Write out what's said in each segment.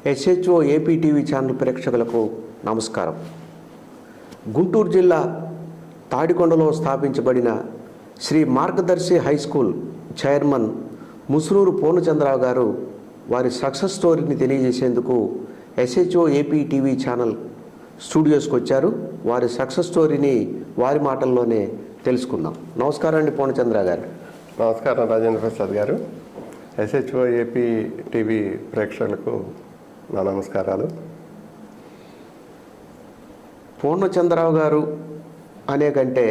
SHO AP TV channel ప్రేక్షకులకు నమస్కారం. గుంటూరు జిల్లా తాడికొండలో స్థాపించబడిన శ్రీ మార్గదర్శి high school chairman Musunuru Purnachandrarao గారు వారి సక్సెస్ స్టోరీని తెలియజేసేందుకు ఎస్హెచ్ఓ ఏపీ టీవీ ఛానల్ స్టూడియోస్కి వచ్చారు. వారి సక్సెస్ స్టోరీని వారి మాటల్లోనే తెలుసుకుందాం. నమస్కారం అండి పూర్ణచంద్ర గారు. నమస్కారం రాజేంద్ర ప్రసాద్ గారు. ఎస్హెచ్ఓ ఏపీ టీవీ ప్రేక్షకులకు నా నమస్కారాలు. పూర్ణచంద్రరావు గారు అనే కంటే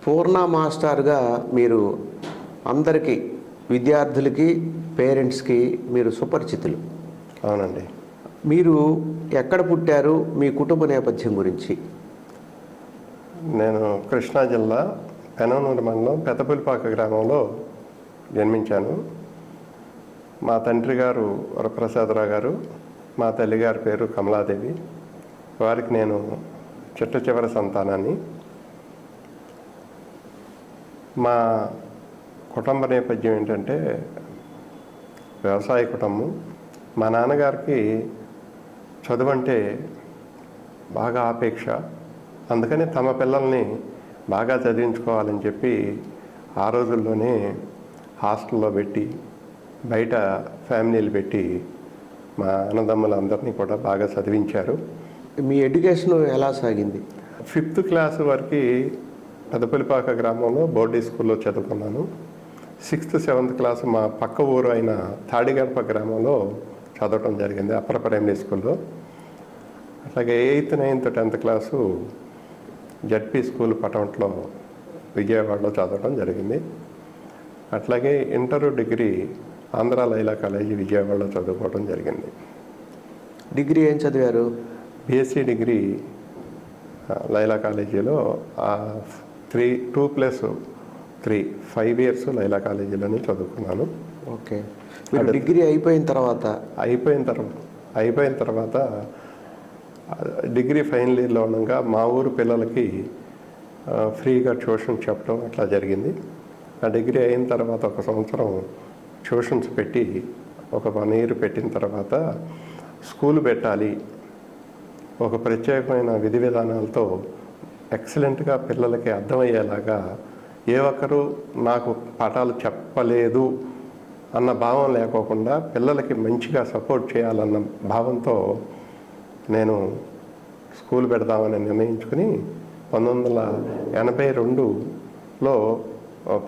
పూర్ణ మాస్టర్గా మీరు అందరికీ, విద్యార్థులకి, పేరెంట్స్కి మీరు సుపరిచితులు. అవునండి. మీరు ఎక్కడ పుట్టారు, మీ కుటుంబ నేపథ్యం గురించి? నేను కృష్ణా జిల్లా పెనమనూరు మండలం పెద్దపులిపాక గ్రామంలో జన్మించాను. మా తండ్రి గారు వరప్రసాదరావు గారు, మా తల్లిగారి పేరు కమలాదేవి. వారికి నేను చిట్ట చివరి సంతానాన్ని. మా కుటుంబ నేపథ్యం ఏంటంటే వ్యవసాయ కుటుంబం. మా నాన్నగారికి చదువు అంటే బాగా ఆపేక్ష. అందుకని తమ పిల్లల్ని బాగా చదివించుకోవాలని చెప్పి ఆ రోజుల్లోనే హాస్టల్లో పెట్టి, బయట ఫ్యామిలీలు పెట్టి మా అన్నదమ్ములందరినీ కూడా బాగా చదివించారు. మీ ఎడ్యుకేషన్ ఎలా సాగింది? 5th క్లాస్ వరకు పెద్దపులిపాక గ్రామంలో బోర్డీ స్కూల్లో చదువుకున్నాను. 6th, 7th క్లాస్ మా పక్క ఊరు అయిన తాడిగడప గ్రామంలో చదవటం జరిగింది, అప్పర్ ప్రైమరీ స్కూల్లో. అట్లాగే 8th, 9th, 10th class ZP school పటంట్లో విజయవాడలో చదవటం జరిగింది. అట్లాగే inter, degree Andhra Laila college విజయవాడలో చదువుకోవడం జరిగింది. డిగ్రీ ఏం చదివారు? బీఎస్సీ డిగ్రీ లైలా కాలేజీలో 2+3 5 ఇయర్స్ లైలా కాలేజీలోనే చదువుకున్నాను. ఓకే. మీరు డిగ్రీ అయిపోయిన తర్వాత డిగ్రీ ఫైనల్ ఇయర్లో ఉండగా మా ఊరు పిల్లలకి ఫ్రీగా ట్యూషన్ చెప్పడం అట్లా జరిగింది. ఆ డిగ్రీ అయిన తర్వాత 1 సంవత్సరం ట్యూషన్స్ పెట్టి, ఒక 1 year పెట్టిన తర్వాత స్కూల్ పెట్టాలి, ఒక ప్రత్యేకమైన విధి విధానాలతో ఎక్సలెంట్గా పిల్లలకి అర్థమయ్యేలాగా, ఏ ఒక్కరు నాకు పాఠాలు చెప్పలేదు అన్న భావం లేకోకుండా పిల్లలకి మంచిగా సపోర్ట్ చేయాలన్న భావంతో నేను స్కూల్ పెడదామని నిర్ణయించుకుని 1982లో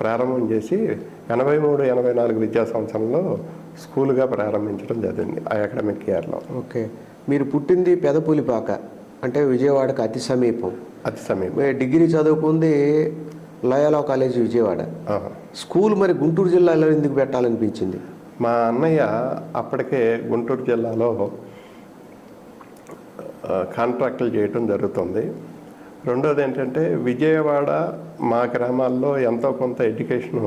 ప్రారంభం చేసి 83-84 విద్యా సంవత్సరంలో స్కూల్గా ప్రారంభించడం జరిగింది ఆ అకాడమిక్ ఇయర్లో. ఓకే. మీరు పుట్టింది పెదపులిపాక, అంటే విజయవాడకు అతి సమీపం. డిగ్రీ చదువుకుంది లయోలా కాలేజీ విజయవాడ. స్కూల్ మరి గుంటూరు జిల్లాలో ఎందుకు పెట్టాలనిపించింది? మా అన్నయ్య అప్పటికే గుంటూరు జిల్లాలో కాంట్రాక్టులు చేయటం జరుగుతుంది. రెండోది ఏంటంటే విజయవాడ మా గ్రామాల్లో ఎంతో కొంత ఎడ్యుకేషన్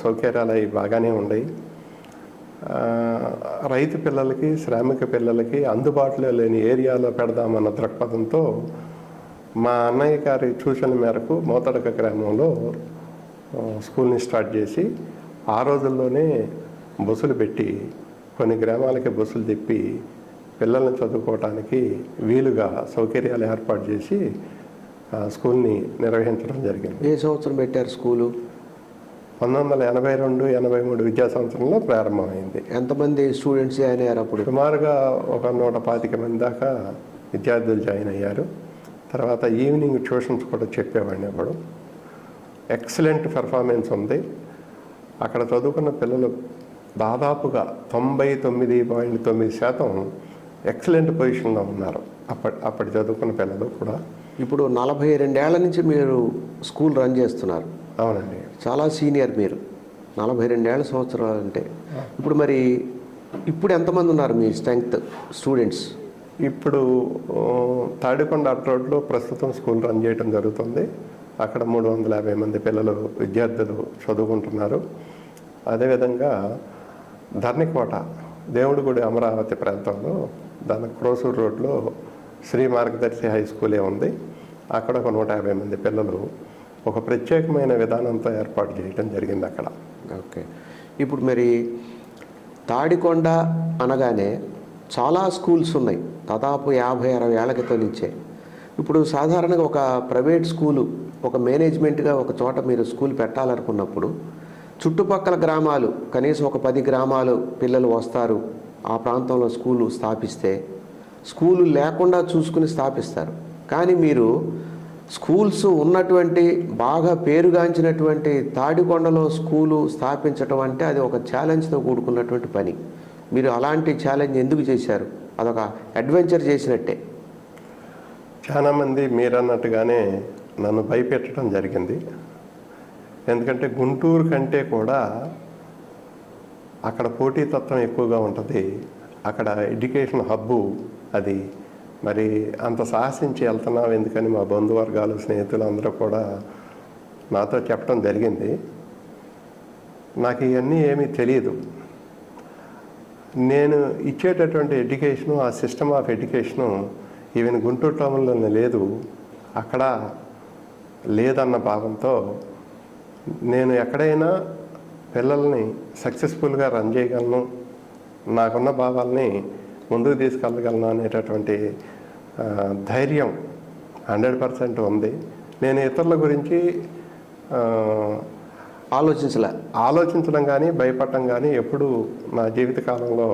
సౌకర్యాలు అవి బాగానే ఉన్నాయి. రైతు పిల్లలకి, శ్రామిక పిల్లలకి అందుబాటులో లేని ఏరియాలో పెడదామన్న దృక్పథంతో మా అన్నయ్య గారి సూచన మేరకు మోతడక గ్రామంలో స్కూల్ని స్టార్ట్ చేసి, ఆ రోజుల్లోనే బస్సులు పెట్టి కొన్ని గ్రామాలకి బస్సులు తిప్పి పిల్లల్ని చదువుకోవటానికి వీలుగా సౌకర్యాలు ఏర్పాటు చేసి స్కూల్ని నిర్వహించడం జరిగింది. ఏ సంవత్సరం పెట్టారు స్కూలు? 1982-83 విద్యా సంవత్సరంలో ప్రారంభమైంది. ఎంతమంది స్టూడెంట్స్ జాయిన్ అయ్యారు అప్పుడు? సుమారుగా ఒక 125 మంది దాకా విద్యార్థులు జాయిన్ అయ్యారు. తర్వాత ఈవినింగ్ ట్యూషన్స్ కూడా చెప్పేవాడిని. అప్పుడు ఎక్సలెంట్ పెర్ఫార్మెన్స్ ఉంది. అక్కడ చదువుకున్న పిల్లలు దాదాపుగా 99.9% ఎక్సలెంట్ పొజిషన్లో ఉన్నారు. అప్పటి చదువుకున్న పిల్లలు కూడా. ఇప్పుడు 42 ఏళ్ల నుంచి మీరు స్కూల్ రన్ చేస్తున్నారు. అవునండి. చాలా సీనియర్ మీరు. 42 సంవత్సరాలు అంటే ఇప్పుడు ఎంతమంది ఉన్నారు మీ స్ట్రెంగ్త్ స్టూడెంట్స్? ఇప్పుడు తాడికొండ రోడ్లో ప్రస్తుతం స్కూల్ రన్ చేయడం జరుగుతుంది. అక్కడ 350 మంది పిల్లలు, విద్యార్థులు చదువుకుంటున్నారు. అదేవిధంగా ధర్నికోట దేవుడిగుడి అమరావతి ప్రాంతంలో దాని క్రోసూరు రోడ్లో శ్రీ మార్గదర్శి హై స్కూలే ఉంది. అక్కడ ఒక 150 మంది పిల్లలు ఒక ప్రత్యేకమైన విధానంతో ఏర్పాటు చేయడం జరిగింది అక్కడ. ఓకే. ఇప్పుడు మరి తాడికొండ అనగానే చాలా స్కూల్స్ ఉన్నాయి, దాదాపు 50-60 ఏళ్ల క్రితం నుంచే. ఇప్పుడు సాధారణంగా ఒక ప్రైవేట్ స్కూలు, ఒక మేనేజ్మెంట్గా ఒక చోట మీరు స్కూల్ పెట్టాలనుకున్నప్పుడు చుట్టుపక్కల గ్రామాలు, కనీసం ఒక 10 గ్రామాలు పిల్లలు వస్తారు, ఆ ప్రాంతంలో స్కూలు స్థాపిస్తే స్కూలు లేకుండా చూసుకుని స్థాపిస్తారు. కానీ మీరు స్కూల్స్ ఉన్నటువంటి బాగా పేరుగాంచినటువంటి తాడికొండలో స్కూలు స్థాపించడం అంటే అది ఒక ఛాలెంజ్తో కూడుకున్నటువంటి పని. మీరు అలాంటి ఛాలెంజ్ ఎందుకు చేశారు? అదొక అడ్వెంచర్ చేసినట్టే. చాలామంది మీరన్నట్టుగానే నన్ను భయపెట్టడం జరిగింది. ఎందుకంటే గుంటూరు కంటే కూడా అక్కడ పోటీతత్వం ఎక్కువగా ఉంటుంది, అక్కడ ఎడ్యుకేషన్ హబ్బు అది. మరి అంత సాహసించి వెళ్తున్నావు ఎందుకని మా బంధువర్గాలు, స్నేహితులు అందరూ కూడా నాతో చెప్పడం జరిగింది. నాకు ఇవన్నీ ఏమీ తెలియదు. నేను ఇచ్చేటటువంటి ఎడ్యుకేషను, ఆ system of education even Guntur టౌన్లోనే లేదు, అక్కడ లేదన్న భావంతో నేను ఎక్కడైనా పిల్లల్ని సక్సెస్ఫుల్గా రన్ చేయగలను, నాకున్న భావాల్ని ముందుకు తీసుకెళ్ళగలను అనేటటువంటి ధైర్యం 100% ఉంది. నేను ఇతరుల గురించి ఆలోచించడం కానీ భయపడటం కానీ ఎప్పుడూ నా జీవితకాలంలో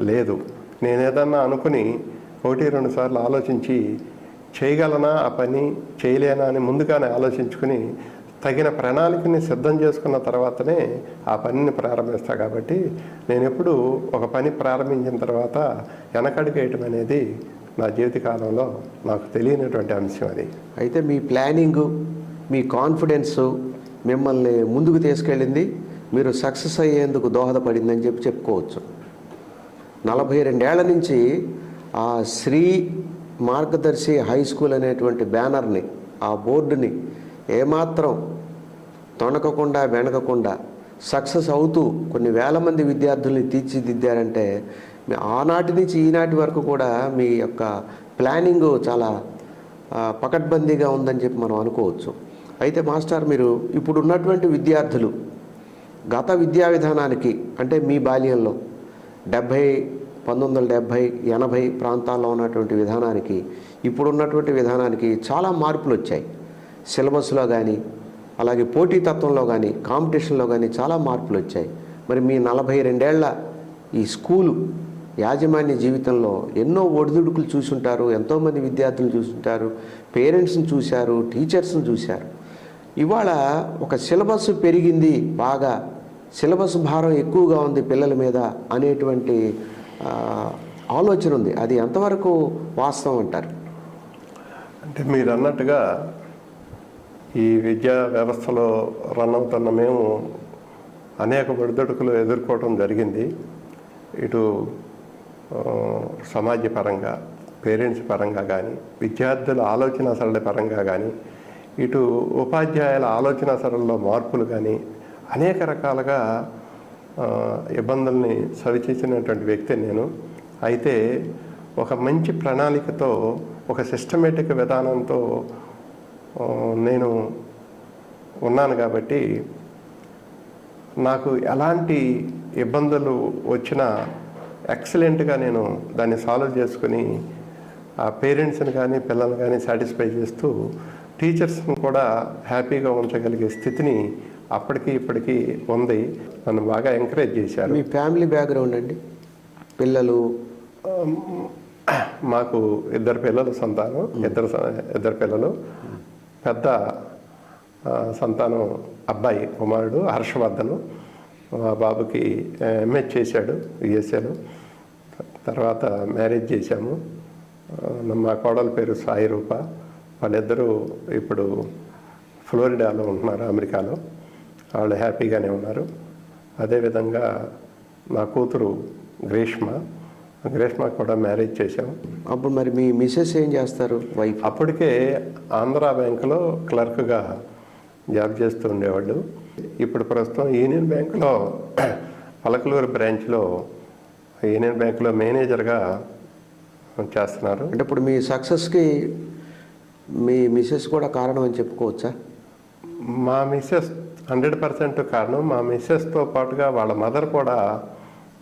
లేదు. నేను ఏదన్నా అనుకుని 1-2 సార్లు ఆలోచించి చేయగలనా ఆ పని, చేయలేనా అని ముందుగానే ఆలోచించుకుని తగిన ప్రణాళికని సిద్ధం చేసుకున్న తర్వాతనే ఆ పనిని ప్రారంభిస్తా. కాబట్టి నేను ఎప్పుడు ఒక పని ప్రారంభించిన తర్వాత వెనకడుగేయటం అనేది నా జీవితకాలంలో నాకు తెలియనటువంటి అంశం అది. అయితే మీ ప్లానింగు, మీ కాన్ఫిడెన్సు మిమ్మల్ని ముందుకు తీసుకెళ్ళింది, మీరు సక్సెస్ అయ్యేందుకు దోహదపడిందని చెప్పుకోవచ్చు. 42 ఏళ్ల నుంచి ఆ శ్రీ మార్గదర్శి హై స్కూల్ అనేటువంటి బ్యానర్ని, ఆ బోర్డుని ఏమాత్రం తొణకకుండా వెనకకుండా సక్సెస్ అవుతూ కొన్ని వేల మంది విద్యార్థుల్ని తీర్చిదిద్దారంటే ఆనాటి నుంచి ఈనాటి వరకు కూడా మీ యొక్క ప్లానింగ్ చాలా పకడ్బందీగా ఉందని చెప్పి మనం అనుకోవచ్చు. అయితే మాస్టర్, మీరు ఇప్పుడు ఉన్నటువంటి విద్యార్థులు గత విద్యా విధానానికి, అంటే మీ బాల్యంలో 1970, 80 ప్రాంతాల్లో ఉన్నటువంటి విధానానికి ఇప్పుడున్నటువంటి విధానానికి చాలా మార్పులు వచ్చాయి. సిలబస్లో కానీ, అలాగే పోటీతత్వంలో కానీ, కాంపిటీషన్లో కానీ చాలా మార్పులు వచ్చాయి. మరి మీ 42 ఏళ్ల ఈ స్కూలు యాజమాన్య జీవితంలో ఎన్నో ఒడిదుడుకులు చూసుంటారు, ఎంతోమంది విద్యార్థులు చూసుంటారు, పేరెంట్స్ని చూశారు, టీచర్స్ని చూశారు. ఇవాళ ఒక సిలబస్ పెరిగింది, బాగా సిలబస్ భారం ఎక్కువగా ఉంది పిల్లల మీద అనేటువంటి ఆలోచన ఉంది. అది ఎంతవరకు వాస్తవం అంటారు? అంటే మీరు అన్నట్టుగా ఈ విద్యా వ్యవస్థలో రన్ అవుతున్న మేము అనేక ఒడిదుడుకులు ఎదుర్కోవడం జరిగింది. ఇటు సమాజపరంగా, పేరెంట్స్ పరంగా కానీ, విద్యార్థుల ఆలోచన సరళి పరంగా కానీ, ఇటు ఉపాధ్యాయుల ఆలోచన సరళిలో మార్పులు కానీ అనేక రకాలుగా ఇబ్బందుల్ని సవిచేసినటువంటి వ్యక్తి నేను. అయితే ఒక మంచి ప్రణాళికతో, ఒక సిస్టమేటిక్ విధానంతో నేను ఉన్నాను. కాబట్టి నాకు ఎలాంటి ఇబ్బందులు వచ్చినా ఎక్సలెంట్గా నేను దాన్ని సాల్వ్ చేసుకుని ఆ పేరెంట్స్ని కానీ పిల్లల్ని కానీ సాటిస్ఫై చేస్తూ టీచర్స్ని కూడా హ్యాపీగా ఉంచగలిగే స్థితిని అప్పటికి ఇప్పటికీ ఉంది. నన్ను బాగా ఎంకరేజ్ చేశారు. మీ ఫ్యామిలీ బ్యాక్గ్రౌండ్ అండి? పిల్లలు? మాకు 2 పిల్లలు సంతానం, ఇద్దరు పిల్లలు. పెద్ద సంతానం అబ్బాయి, కుమారుడు హర్షవర్ధను. మా బాబుకి ఎంఎస్ చేశాడు యుఎస్ఏలో. తర్వాత మ్యారేజ్ చేశాము. మా కోడల పేరు సాయి రూప. వాళ్ళిద్దరూ ఇప్పుడు ఫ్లోరిడాలో ఉంటున్నారు, అమెరికాలో. వాళ్ళు హ్యాపీగానే ఉన్నారు. అదేవిధంగా నా కూతురు గ్రీష్మ కూడా మ్యారేజ్ చేశాము. అప్పుడు మరి మీ మిసెస్ ఏం చేస్తారు, వైఫ్? అప్పటికే ఆంధ్రా బ్యాంకులో క్లర్క్గా జాబ్ చేస్తూ ఉండేవాళ్ళు. ఇప్పుడు ప్రస్తుతం యూనియన్ బ్యాంకులో పలకలూరు బ్రాంచ్లో యూనియన్ బ్యాంకులో మేనేజర్గా చేస్తున్నారు. అంటే ఇప్పుడు మీ సక్సెస్కి మీ మిసెస్ కూడా కారణం అని చెప్పుకోవచ్చా? మా మిసెస్ 100% కారణం. మా మిసెస్తో పాటుగా వాళ్ళ మదర్ కూడా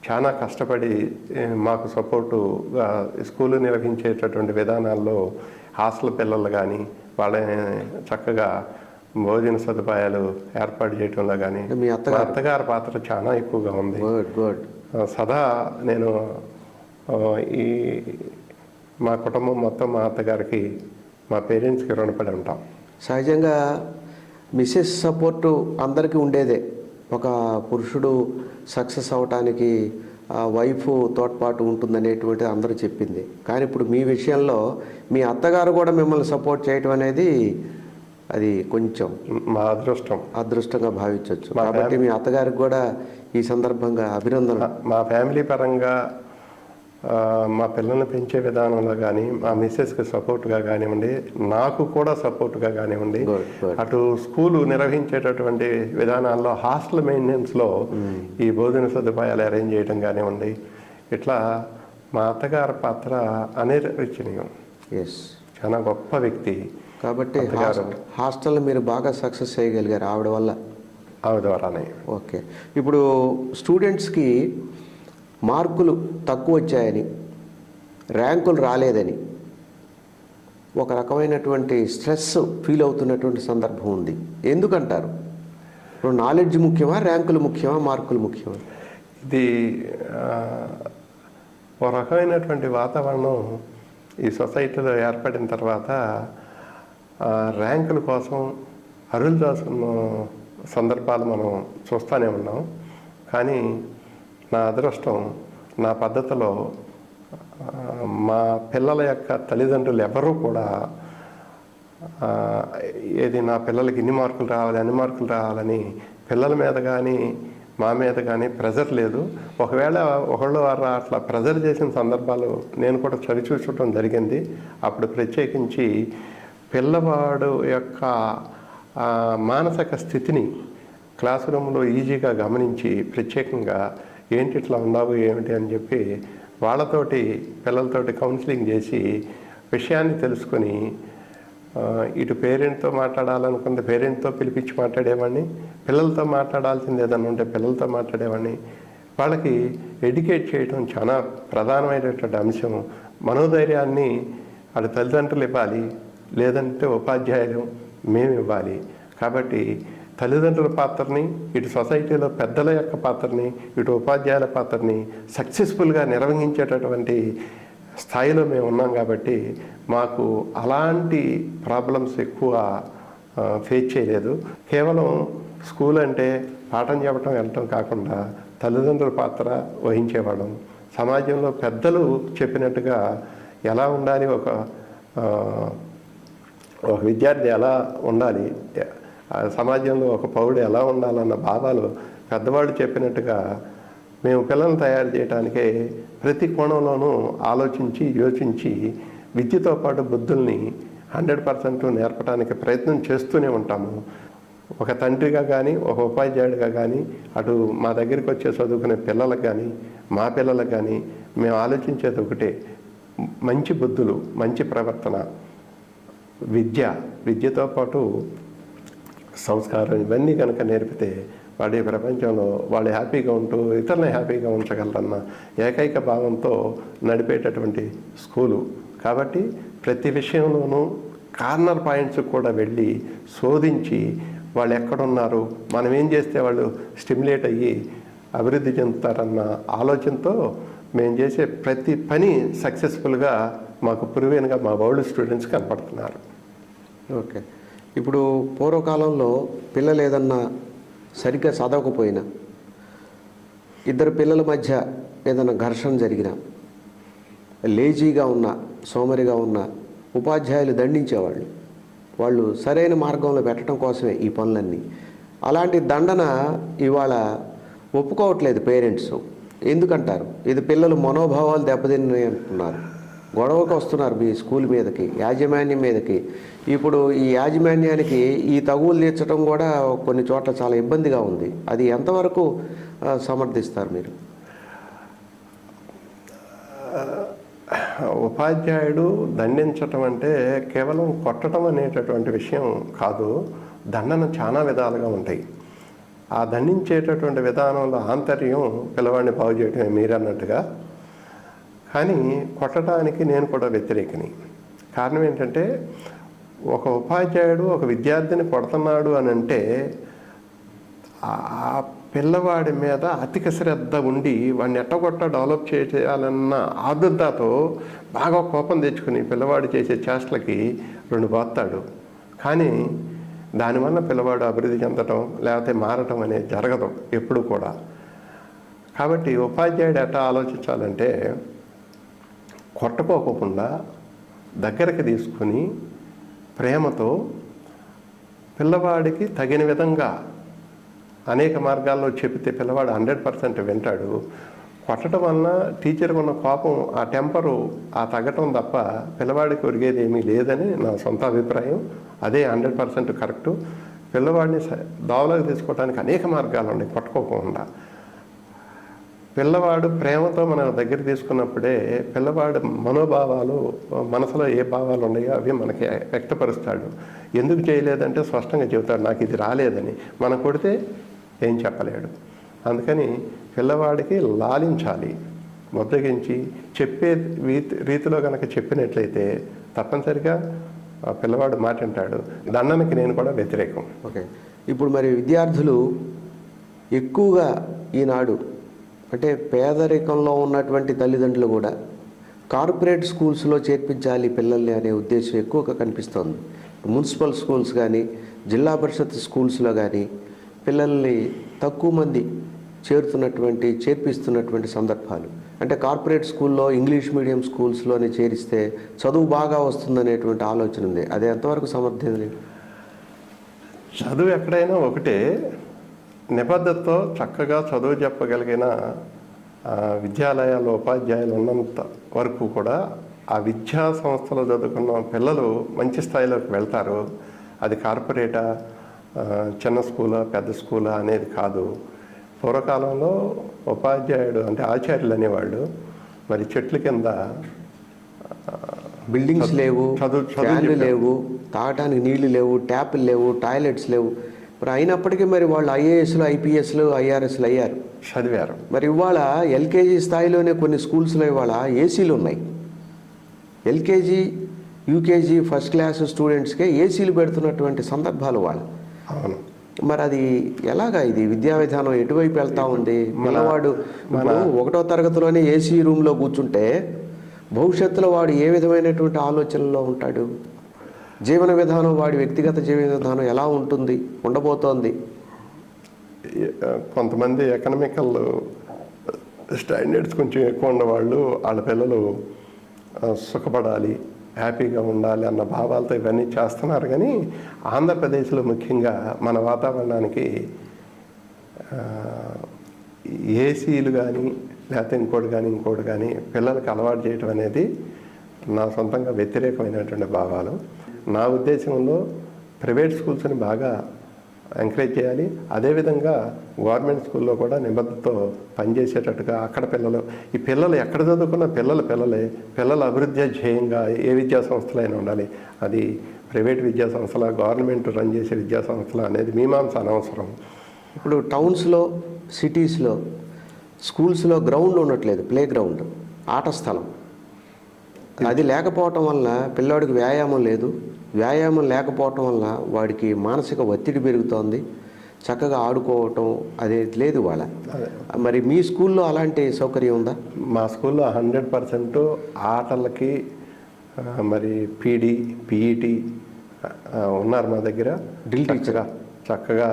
చాలా కష్టపడి మాకు సపోర్టుగా స్కూలు నిర్వహించేటటువంటి విధానాల్లో హాస్టల్ పిల్లలు కానీ వాళ్ళని చక్కగా భోజన సదుపాయాలు ఏర్పాటు చేయడంలో కానీ మీ మా అత్తగారి పాత్ర చాలా ఎక్కువగా ఉంది. గుడ్. సదా నేను ఈ మా కుటుంబం మొత్తం మా అత్తగారికి మా పేరెంట్స్కి రుణపడి ఉంటాం. సహజంగా మిస్సెస్ సపోర్టు అందరికీ ఉండేదే. ఒక పురుషుడు సక్సెస్ అవటానికి వైఫ్ తోడ్పాటు ఉంటుందనేటువంటిది అందరూ చెప్పింది. కానీ ఇప్పుడు మీ విషయంలో మీ అత్తగారు కూడా మిమ్మల్ని సపోర్ట్ చేయటం అనేది అది కొంచెం మా అదృష్టంగా భావించవచ్చు. కాబట్టి మీ అత్తగారికి కూడా ఈ సందర్భంగా అభినందన. మా ఫ్యామిలీ పరంగా మా పిల్లల్ని పెంచే విధానంలో కానీ మా మిస్సెస్కి సపోర్ట్గా కానివ్వండి, నాకు కూడా సపోర్ట్గా కానివ్వండి, అటు స్కూలు నిర్వహించేటటువంటి విధానాల్లో హాస్టల్ మెయింటెనెన్స్లో ఈ భోజన సదుపాయాలు అరేంజ్ చేయడం కానివ్వండి, ఇట్లా మా అత్తగారి పాత్ర అనిర్వచనీయం. చాలా గొప్ప వ్యక్తి. కాబట్టి హాస్టల్ మీరు బాగా సక్సెస్ చేయగలిగారు ఆవిడ ద్వారానే. ఓకే. ఇప్పుడు స్టూడెంట్స్కి మార్కులు తక్కువ వచ్చాయని, ర్యాంకులు రాలేదని ఒక రకమైనటువంటి స్ట్రెస్ ఫీల్ అవుతున్నటువంటి సందర్భం ఉంది. ఎందుకంటారు? ఇప్పుడు నాలెడ్జ్ ముఖ్యమా, ర్యాంకులు ముఖ్యమా, మార్కులు ముఖ్యమా? ఇది ఒక రకమైనటువంటి వాతావరణం ఈ సొసైటీలో ఏర్పడిన తర్వాత ర్యాంకుల కోసం అరులు దాసున్న సందర్భాలు మనం చూస్తూనే ఉన్నాం. కానీ నా అదృష్టం, నా పద్ధతిలో మా పిల్లల యొక్క తల్లిదండ్రులు ఎవరూ కూడా ఏది నా పిల్లలకి ఇన్ని మార్కులు రావాలి అన్ని మార్కులు రావాలని పిల్లల మీద కానీ మా మీద కానీ ప్రెజర్ లేదు. ఒకవేళ ఒకళ్ళు వారు అట్లా ప్రెజర్ చేసిన సందర్భాలు నేను కూడా చవిచూచడం జరిగింది. అప్పుడు ప్రత్యేకించి పిల్లవాడు యొక్క మానసిక స్థితిని క్లాస్ రూమ్లో ఈజీగా గమనించి ప్రత్యేకంగా ఏంటి ఇట్లా ఉన్నావు ఏమిటి అని చెప్పి వాళ్ళతోటి పిల్లలతోటి కౌన్సిలింగ్ చేసి విషయాన్ని తెలుసుకొని ఇటు పేరెంట్తో మాట్లాడాలనుకుంటే పేరెంట్తో పిలిపించి మాట్లాడేవాడిని, పిల్లలతో మాట్లాడాల్సింది ఏదన్నా ఉంటే పిల్లలతో మాట్లాడేవాడిని. వాళ్ళకి ఎడ్యుకేట్ చేయడం చాలా ప్రధానమైనటువంటి అంశం. మనోధైర్యాన్ని వాళ్ళ తల్లిదండ్రులు ఇవ్వాలి, లేదంటే ఉపాధ్యాయులు మేము ఇవ్వాలి. కాబట్టి తల్లిదండ్రుల పాత్రని, ఇటు సొసైటీలో పెద్దల యొక్క పాత్రని, ఇటు ఉపాధ్యాయుల పాత్రని సక్సెస్ఫుల్గా నిర్వహించేటటువంటి స్థాయిలో మేము ఉన్నాం. కాబట్టి మాకు అలాంటి ప్రాబ్లమ్స్ ఎక్కువ ఫేస్ చేయలేదు. కేవలం స్కూల్ అంటే పాఠం చెప్పడం వెళ్ళటం కాకుండా తల్లిదండ్రుల పాత్ర వహించేవాళ్ళం. సమాజంలో పెద్దలు చెప్పినట్టుగా ఎలా ఉండాలి, ఒక విద్యార్థి ఎలా ఉండాలి, సమాజంలో ఒక పౌరుడు ఎలా ఉండాలన్న భావాలు పెద్దవాళ్ళు చెప్పినట్టుగా మేము పిల్లల్ని తయారు చేయడానికే ప్రతి కోణంలోనూ ఆలోచించి యోచించి విద్యతో పాటు బుద్ధుల్ని 100% నేర్పడానికి ప్రయత్నం చేస్తూనే ఉంటాము. ఒక తండ్రిగా కానీ, ఒక ఉపాధ్యాయుడిగా కానీ, అటు మా దగ్గరికి వచ్చే చదువుకునే పిల్లలకు కానీ, మా పిల్లలకు కానీ మేము ఆలోచించేది ఒకటే, మంచి బుద్ధులు, మంచి ప్రవర్తన, విద్యతో పాటు సంస్కారం, ఇవన్నీ కనుక నేర్పితే వాడి ప్రపంచంలో వాళ్ళు హ్యాపీగా ఉంటూ ఇతరులను హ్యాపీగా ఉంచగలరన్న ఏకైక భావంతో నడిపేటటువంటి స్కూలు. కాబట్టి ప్రతి విషయంలోనూ కార్నర్ పాయింట్స్ కూడా వెళ్ళి శోధించి వాళ్ళు ఎక్కడున్నారు, మనం ఏం చేస్తే వాళ్ళు స్టిమ్యులేట్ అయ్యి అభివృద్ధి చెందుతారన్న ఆలోచనతో మేము చేసే ప్రతి పని సక్సెస్ఫుల్గా మాకు ప్రూవెన్గా మా వరల్డ్ స్టూడెంట్స్ కనపడుతున్నారు. ఓకే. ఇప్పుడు పూర్వకాలంలో పిల్లలు ఏదన్నా సరిగ్గా చదవకపోయినా, ఇద్దరు పిల్లల మధ్య ఏదైనా ఘర్షణ జరిగినా, లేజీగా ఉన్న, సోమరిగా ఉన్న ఉపాధ్యాయులు దండించేవాళ్ళు. వాళ్ళు సరైన మార్గంలో పెట్టడం కోసమే ఈ పనులన్నీ. అలాంటి దండన ఇవాళ ఒప్పుకోవట్లేదు పేరెంట్స్. ఎందుకంటారు? ఇది పిల్లలు మనోభావాలు దెబ్బతిన్నాయి అంటున్నారు. గొడవకు వస్తున్నారు మీ స్కూల్ మీదకి, యాజమాన్యం మీదకి. ఇప్పుడు ఈ యాజమాన్యానికి ఈ తగువులు తీర్చడం కూడా కొన్ని చోట్ల చాలా ఇబ్బందిగా ఉంది. అది ఎంతవరకు సమర్థిస్తారు మీరు? ఉపాధ్యాయుడు దండించటం అంటే కేవలం కొట్టడం అనేటటువంటి విషయం కాదు. దండన చాలా విధాలుగా ఉంటాయి. ఆ దండించేటటువంటి విధానంలో ఆంతర్యం పిల్లవాడిని బాగు చేయటమే మీరన్నట్టుగా. కానీ కొట్టడానికి నేను కూడా వ్యతిరేకిని. కారణం ఏంటంటే ఒక ఉపాధ్యాయుడు ఒక విద్యార్థిని కొడుతున్నాడు అని అంటే ఆ పిల్లవాడి మీద అధిక శ్రద్ధ ఉండి వాడిని ఎట్టగొట్ట డెవలప్ చేయాలన్న ఆదుర్దాతో బాగా కోపం తెచ్చుకుని పిల్లవాడు చేసే చేష్టలకి 2 బాస్తాడు. కానీ దానివల్ల పిల్లవాడు అభివృద్ధి చెందటం లేకపోతే మారటం అనేది జరగదు ఎప్పుడు కూడా. కాబట్టి ఉపాధ్యాయుడు ఎట్లా ఆలోచించాలంటే కొట్టుకోకుండా దగ్గరికి తీసుకుని ప్రేమతో పిల్లవాడికి తగిన విధంగా అనేక మార్గాల్లో చెబితే పిల్లవాడు 100% వింటాడు. కొట్టడం వలన టీచర్కి ఉన్న కోపం, ఆ టెంపరు ఆ తగ్గటం తప్ప పిల్లవాడికి ఒరిగేది ఏమీ లేదని నా సొంత అభిప్రాయం. అదే 100% కరెక్టు. పిల్లవాడిని దోవలోకి తీసుకోవడానికి అనేక మార్గాలు ఉన్నాయి కొట్టుకోకుండా. పిల్లవాడు ప్రేమతో మన దగ్గర తీసుకున్నప్పుడే పిల్లవాడు మనోభావాలు, మనసులో ఏ భావాలు ఉన్నాయో అవి మనకి వ్యక్తపరుస్తాడు. ఎందుకు చేయలేదంటే స్పష్టంగా చెబుతాడు, నాకు ఇది రాలేదని. మనం కొడితే ఏం చెప్పలేడు. అందుకని పిల్లవాడికి లాలించాలి, ముద్రగించి చెప్పే రీతిలో కనుక చెప్పినట్లయితే తప్పనిసరిగా పిల్లవాడు మాట వింటాడు. దండనకి నేను కూడా వ్యతిరేకం. ఓకే. ఇప్పుడు మరి విద్యార్థులు ఎక్కువగా ఈనాడు అంటే పేదరికంలో ఉన్నటువంటి తల్లిదండ్రులు కూడా కార్పొరేట్ స్కూల్స్లో చేర్పించాలి పిల్లల్ని అనే ఉద్దేశం ఎక్కువగా కనిపిస్తోంది. మున్సిపల్ స్కూల్స్ కానీ జిల్లా పరిషత్ స్కూల్స్లో కానీ పిల్లల్ని తక్కువ మంది చేర్పిస్తున్నటువంటి సందర్భాలు. అంటే కార్పొరేట్ స్కూల్లో ఇంగ్లీష్ మీడియం స్కూల్స్లోనే చేరిస్తే చదువు బాగా వస్తుందనేటువంటి ఆలోచన ఉంది. అది ఎంతవరకు సమర్థం? చదువు ఎక్కడైనా ఒకటే, నిబద్ధతతో చక్కగా చదువు చెప్పగలిగిన విద్యాలయాల్లో ఉపాధ్యాయులు ఉన్నంత వరకు కూడా ఆ విద్యా సంస్థలో చదువుకున్న పిల్లలు మంచి స్థాయిలోకి వెళ్తారు. అది కార్పొరేటా, చిన్న స్కూలా, పెద్ద స్కూలా అనేది కాదు. పూర్వకాలంలో ఉపాధ్యాయుడు అంటే ఆచార్యులు అనేవాళ్ళు మరి చెట్ల కింద బిల్డింగ్స్ లేవు, ఫ్యాన్లు లేవు, తాగటానికి నీళ్లు లేవు, ట్యాప్లు లేవు, టాయిలెట్స్ లేవు. మరి అయినప్పటికీ మరి వాళ్ళు ఐఏఎస్లు, ఐపీఎస్లు, ఐఆర్ఎస్లు అయ్యారు, చదివారు. మరి ఇవాళ ఎల్కేజీ స్థాయిలోనే కొన్ని స్కూల్స్లో ఇవాళ ఏసీలు ఉన్నాయి. ఎల్కేజీ, యూకేజీ ఫస్ట్ క్లాస్ స్టూడెంట్స్కే ఏసీలు పెడుతున్నటువంటి సందర్భాలు వాళ్ళు. అవును. మరి అది ఎలాగా? ఇది విద్యా విధానం ఎటువైపు వెళ్తా ఉంది? మనవాడు ఇప్పుడు 1వ తరగతిలోనే ఏసీ రూమ్లో కూర్చుంటే భవిష్యత్తులో వాడు ఏ విధమైనటువంటి ఆలోచనలో ఉంటాడు? జీవన విధానం, వాడి వ్యక్తిగత జీవన విధానం ఎలా ఉండబోతోంది? కొంతమంది ఎకనామికల్ స్టాండర్డ్స్ కొంచెం ఎక్కువ ఉన్నవాళ్ళు వాళ్ళ పిల్లలు సుఖపడాలి, హ్యాపీగా ఉండాలి అన్న భావాలతో ఇవన్నీ చేస్తున్నారు. కానీ ఆంధ్రప్రదేశ్లో ముఖ్యంగా మన వాతావరణానికి ఏసీలు కానీ లేకపోతే ఇంకోటి కానీ పిల్లలకి అలవాటు చేయటం అనేది నా సొంతంగా వ్యతిరేకమైనటువంటి భావాలు. నా ఉద్దేశంలో ప్రైవేట్ స్కూల్స్ని బాగా ఎంకరేజ్ చేయాలి. అదేవిధంగా గవర్నమెంట్ స్కూల్లో కూడా నిబద్ధతతో పనిచేసేటట్టుగా అక్కడ ఈ పిల్లలు ఎక్కడ చదువుకున్న పిల్లల అభివృద్ధి ధ్యేయంగా ఏ విద్యా సంస్థలైనా ఉండాలి. అది ప్రైవేట్ విద్యా సంస్థల, గవర్నమెంట్ రన్ చేసే విద్యా సంస్థల అనేది మీమాంస అనవసరం. ఇప్పుడు టౌన్స్లో, సిటీస్లో స్కూల్స్లో గ్రౌండ్ ఉండట్లేదు, ప్లే గ్రౌండ్, ఆట స్థలం. అది లేకపోవటం వల్ల పిల్లాడికి వ్యాయామం లేదు. వ్యాయామం లేకపోవటం వల్ల వాడికి మానసిక ఒత్తిడి పెరుగుతోంది. చక్కగా ఆడుకోవటం అదే లేదు వాళ్ళ. మరి మీ స్కూల్లో అలాంటి సౌకర్యం ఉందా? మా స్కూల్లో 100% ఆటలకి మరి పీడీ, పీఈటీ ఉన్నారు మా దగ్గర. డ్రిల్ టీచర్గా చక్కగా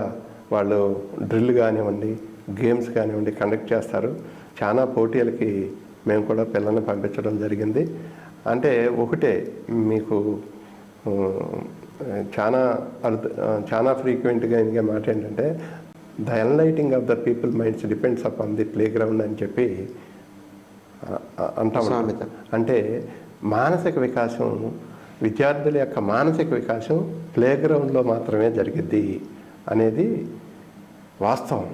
వాళ్ళు డ్రిల్ కానివ్వండి, గేమ్స్ కానివ్వండి కండక్ట్ చేస్తారు. చాలా పోటీలకి మేము కూడా పిల్లల్ని పంపించడం జరిగింది. అంటే ఒకటే మీకు చాలా ఫ్రీక్వెంట్గా ఎదిగే మాట ఏంటంటే the enlightening of the people minds depends upon the play ground అని చెప్పి అంటాం. అంటే మానసిక వికాసం, విద్యార్థుల యొక్క మానసిక వికాసం ప్లే గ్రౌండ్లో మాత్రమే జరిగిద్ది అనేది వాస్తవం.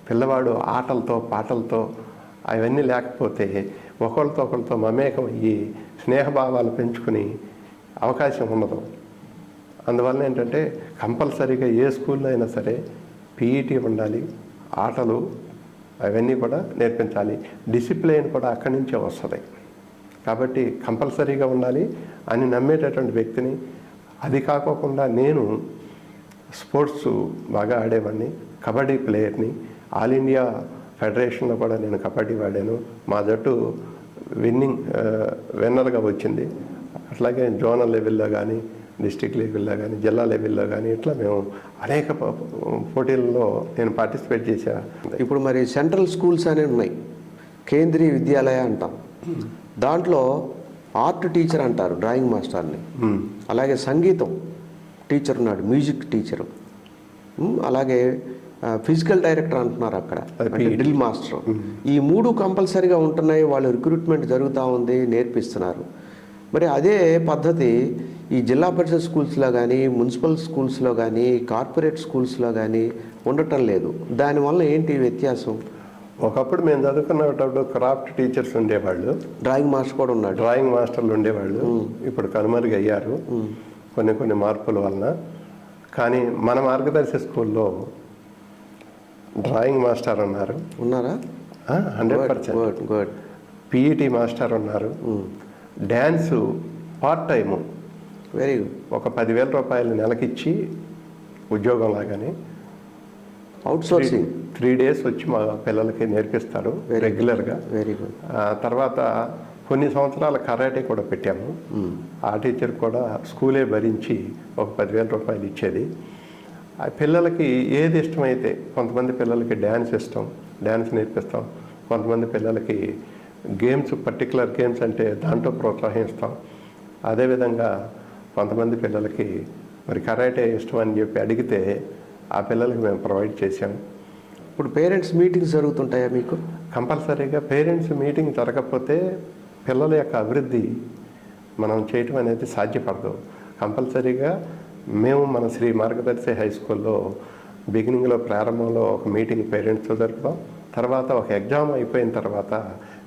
పిల్లవాడు ఆటలతో, పాటలతో అవన్నీ లేకపోతే ఒకరితో మమేకం అయ్యి స్నేహభావాలు పెంచుకుని అవకాశం ఉండదు. అందువల్ల ఏంటంటే కంపల్సరీగా ఏ స్కూల్లో అయినా సరే పీఈటీ ఉండాలి, ఆటలు అవన్నీ కూడా నేర్పించాలి. డిసిప్లైన్ కూడా అక్కడి నుంచే వస్తుంది. కాబట్టి కంపల్సరీగా ఉండాలి అని నమ్మేటటువంటి వ్యక్తిని. అది కాకోకుండా నేను స్పోర్ట్స్ బాగా ఆడేవాడిని, కబడ్డీ ప్లేయర్ని. ఆల్ ఇండియా ఫెడరేషన్లో కూడా నేను కబడ్డీ ఆడాను. మా జట్టు విన్నర్గా వచ్చింది. అట్లాగే జోనల్ లెవెల్లో కానీ, డిస్ట్రిక్ట్ లెవెల్లో కానీ, జిల్లా లెవెల్లో కానీ ఇట్లా మేము అనేక పోటీల్లో నేను పార్టిసిపేట్ చేశా. ఇప్పుడు మరి సెంట్రల్ స్కూల్స్ అనేవి ఉన్నాయి, కేంద్రీయ విద్యాలయ అంటాం. దాంట్లో ఆర్ట్ టీచర్ అంటారు, డ్రాయింగ్ మాస్టర్ని. అలాగే సంగీతం టీచర్ ఉన్నాడు, మ్యూజిక్ టీచరు. అలాగే ఫిజికల్ డైరెక్టర్ అంటున్నారు అక్కడ, అంటే డ్రిల్ మాస్టర్. ఈ 3 కంపల్సరీగా ఉంటున్నాయి. వాళ్ళు రిక్రూట్మెంట్ జరుగుతూ ఉంది, నేర్పిస్తున్నారు. మరి అదే పద్ధతి ఈ జిల్లా పరిషత్ స్కూల్స్లో కానీ, మున్సిపల్ స్కూల్స్లో కానీ, కార్పొరేట్ స్కూల్స్లో కానీ ఉండటం లేదు. దానివల్ల ఏంటి వ్యత్యాసం? ఒకప్పుడు మేము చదువుకున్నప్పుడు క్రాఫ్ట్ టీచర్స్ ఉండేవాళ్ళు, డ్రాయింగ్ మాస్టర్ కూడా ఉన్నాడు, డ్రాయింగ్ మాస్టర్లు ఉండేవాళ్ళు. ఇప్పుడు కనుమరుగయ్యారు కొన్ని మార్పుల వలన. కానీ మన మార్గదర్శి స్కూల్లో డ్రాయింగ్ మాస్టర్ ఉన్నారా? 100%. పీఈటీ మాస్టర్ ఉన్నారు. Dance part time, very good. ఒక 10,000 రూపాయలు నెలకిచ్చి ఉద్యోగం లాగానే అవుట్ సోర్సింగ్ 3 days వచ్చి మా పిల్లలకి నేర్పిస్తారు రెగ్యులర్గా. Very good. తర్వాత కొన్ని సంవత్సరాల కరాటే కూడా పెట్టాము. ఆ టీచర్ కూడా స్కూలే భరించి ఒక 10,000 రూపాయలు ఇచ్చేది. ఆ పిల్లలకి ఏది ఇష్టమైతే, కొంతమంది పిల్లలకి డ్యాన్స్ ఇష్టం, డ్యాన్స్ నేర్పిస్తాం. కొంతమంది పిల్లలకి గేమ్స్, పర్టికులర్ గేమ్స్ అంటే దాంట్లో ప్రోత్సహిస్తాం. అదేవిధంగా కొంతమంది పిల్లలకి మరి కరాటే ఇష్టం అని చెప్పి అడిగితే ఆ పిల్లలకి మేము ప్రొవైడ్ చేసాము. ఇప్పుడు పేరెంట్స్ మీటింగ్స్ జరుగుతుంటాయా మీకు? కంపల్సరీగా పేరెంట్స్ మీటింగ్ జరగకపోతే పిల్లల యొక్క అభివృద్ధి మనం చేయటం అనేది సాధ్యపడదు. కంపల్సరీగా మేము మన శ్రీ మార్గదర్శి హై స్కూల్లో బిగినింగ్లో, ప్రారంభంలో ఒక మీటింగ్ పేరెంట్స్తో జరుపుతాం. తర్వాత ఒక ఎగ్జామ్ అయిపోయిన తర్వాత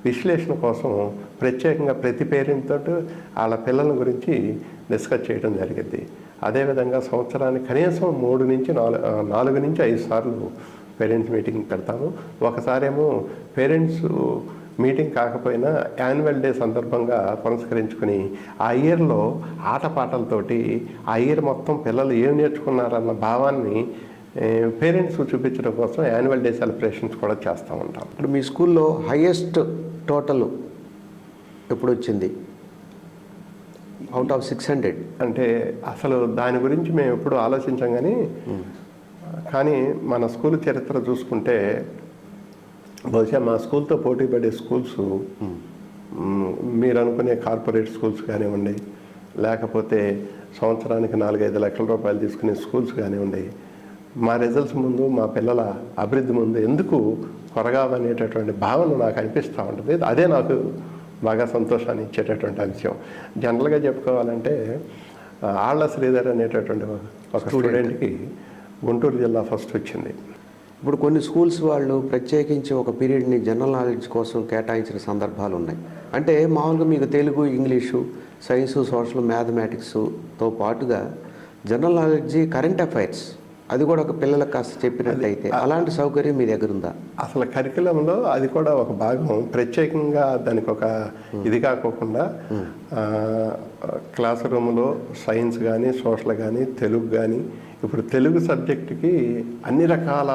విశ్లేషణ కోసం ప్రత్యేకంగా ప్రతి పేరెంట్ తోటి వాళ్ళ పిల్లల గురించి డిస్కస్ చేయడం జరిగింది. అదేవిధంగా సంవత్సరానికి కనీసం 4 నుంచి 5 సార్లు పేరెంట్స్ మీటింగ్ పెడతాము. ఒకసారేమో పేరెంట్స్ మీటింగ్ కాకపోయినా యాన్యువల్ డే సందర్భంగా పురస్కరించుకుని ఆ ఇయర్లో ఆటపాటలతోటి ఆ ఇయర్ మొత్తం పిల్లలు ఏం నేర్చుకున్నారన్న భావాన్ని పేరెంట్స్ చూపించడం కోసం యాన్యువల్ డే సెలబ్రేషన్స్ కూడా చేస్తూ ఉంటాం. ఇప్పుడు మీ స్కూల్లో హైయెస్ట్ టోటల్ ఎప్పుడు వచ్చింది అవుట్ ఆఫ్ 600? అంటే అసలు దాని గురించి మేము ఎప్పుడు ఆలోచించాం కానీ మన స్కూల్ చరిత్ర చూసుకుంటే బహుశా మా స్కూల్తో పోటీ పడే స్కూల్స్ మీరు అనుకునే కార్పొరేట్ స్కూల్స్ కానివ్వండి, లేకపోతే సంవత్సరానికి 4-5 లక్షల రూపాయలు తీసుకునే స్కూల్స్ కానివ్వండి, మా రిజల్ట్స్ ముందు, మా పిల్లల అభివృద్ధి ముందు ఎందుకు కొరగావనేటటువంటి భావన నాకు అనిపిస్తూ ఉంటుంది. అదే నాకు బాగా సంతోషాన్ని ఇచ్చేటటువంటి అంశం. జనరల్గా చెప్పుకోవాలంటే ఆళ్ల శ్రీధర్ అనేటటువంటి ఒక స్టూడెంట్కి గుంటూరు జిల్లా ఫస్ట్ వచ్చింది. ఇప్పుడు కొన్ని స్కూల్స్ వాళ్ళు ప్రత్యేకించి ఒక పీరియడ్ని జనరల్ నాలెడ్జ్ కోసం కేటాయించిన సందర్భాలు ఉన్నాయి. అంటే మామూలుగా మీకు తెలుగు, ఇంగ్లీషు, సైన్సు, సోషల్, మ్యాథమెటిక్స్తో పాటుగా జనరల్ నాలెడ్జి, కరెంట్ అఫైర్స్ అది కూడా ఒక పిల్లలకు కాస్త చెప్పినట్టయితే అలాంటి సౌకర్యం మీ దగ్గర ఉందా? అసలు కరికులంలో అది కూడా ఒక భాగం. ప్రత్యేకంగా దానికి ఒక ఇది కాకోకుండా క్లాస్ రూమ్లో సైన్స్ కానీ, సోషల్ కానీ, తెలుగు కానీ, ఇప్పుడు తెలుగు సబ్జెక్టుకి అన్ని రకాల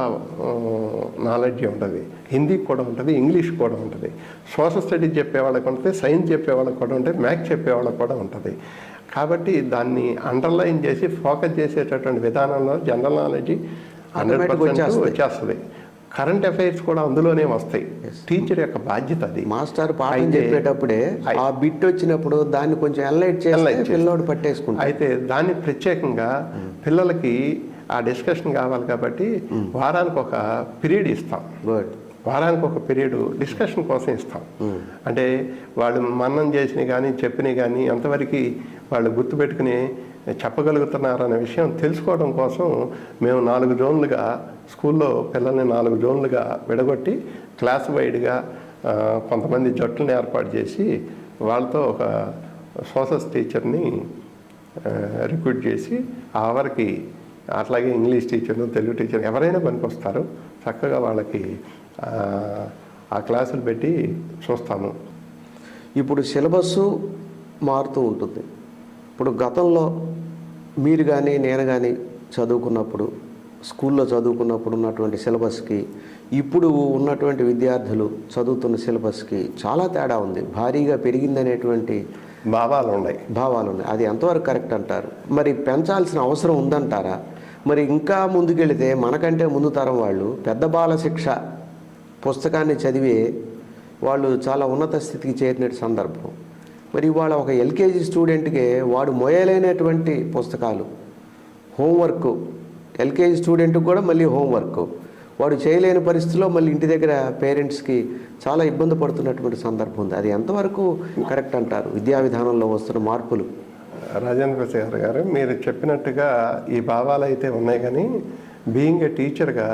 నాలెడ్జ్ ఉంటుంది. హిందీ కూడా ఉంటుంది, ఇంగ్లీష్ కూడా ఉంటుంది. సోషల్ స్టడీస్ చెప్పేవాళ్ళకి ఉంటుంది, సైన్స్ చెప్పేవాళ్ళకి కూడా ఉంటుంది, మ్యాథ్స్ చెప్పేవాళ్ళకి కూడా ఉంటుంది. కాబట్టి దాన్ని అండర్లైన్ చేసి ఫోకస్ చేసేటటువంటి విధానంలో జనరల్ నాలెడ్జ్ 100% వచ్చేస్తుంది. కరెంట్ అఫైర్స్ కూడా అందులోనే వస్తాయి. టీచర్ యొక్క బాధ్యత అది. మాస్టర్ పాఠం చెప్పేటప్పుడే ఆ బిట్ వచ్చినప్పుడు దాన్ని కొంచెం ఎన్లైట్ చేసి పిల్లోడు పట్టేసుకుంటాడు. అయితే దాన్ని ప్రత్యేకంగా పిల్లలకి ఆ డిస్కషన్ కావాలి కాబట్టి వారానికి ఒక పీరియడ్ ఇస్తాం. వారానికి ఒక పీరియడ్ డిస్కషన్ కోసం ఇస్తాం. అంటే వాళ్ళు మన్నం చేసినవి కానీ, చెప్పినవి కానీ ఎంతవరకు వాళ్ళు గుర్తుపెట్టుకుని చెప్పగలుగుతున్నారనే విషయం తెలుసుకోవడం కోసం మేము 4 జోన్లుగా స్కూల్లో పిల్లల్ని 4 జోన్లుగా విడగొట్టి క్లాస్ వైడ్గా కొంతమంది జట్టులను ఏర్పాటు చేసి వాళ్ళతో ఒక సోషల్ టీచర్ని రిక్రూట్ చేసి ఆ అవర్కి అట్లాగే ఇంగ్లీష్ టీచర్లు, తెలుగు టీచర్ ఎవరైనా పనికొస్తారు. చక్కగా వాళ్ళకి ఆ క్లాసులు పెట్టి చూస్తాము. ఇప్పుడు సిలబస్సు మారుతూ ఉంటుంది. ఇప్పుడు గతంలో మీరు కానీ నేను కానీ చదువుకున్నప్పుడు, స్కూల్లో చదువుకున్నప్పుడు ఉన్నటువంటి సిలబస్కి ఇప్పుడు ఉన్నటువంటి విద్యార్థులు చదువుతున్న సిలబస్కి చాలా తేడా ఉంది. భారీగా పెరిగిందనేటువంటి భావాలు ఉన్నాయి. అది ఎంతవరకు కరెక్ట్ అంటారు? మరి పెంచాల్సిన అవసరం ఉందంటారా? మరి ఇంకా ముందుకెళితే మనకంటే ముందు తరం వాళ్ళు పెద్ద బాల శిక్ష పుస్తకాన్ని చదివే వాళ్ళు చాలా ఉన్నత స్థితికి చేరిన సందర్భం. మరి ఇవాళ ఒక ఎల్కేజీ స్టూడెంట్కి వాడు మోయలేనటువంటి పుస్తకాలు, హోంవర్క్, ఎల్కేజీ స్టూడెంట్కి కూడా మళ్ళీ హోంవర్క్ వాడు చేయలేని పరిస్థితిలో మళ్ళీ ఇంటి దగ్గర పేరెంట్స్కి చాలా ఇబ్బంది పడుతున్నటువంటి సందర్భం ఉంది. అది ఎంతవరకు కరెక్ట్ అంటారు విద్యా విధానంలో వస్తున్న మార్పులు? రాజేంద్ర ప్రసాద్ గారు, మీరు చెప్పినట్టుగా ఈ భావాలు అయితే ఉన్నాయి, కానీ బీయింగ్ ఏ టీచర్గా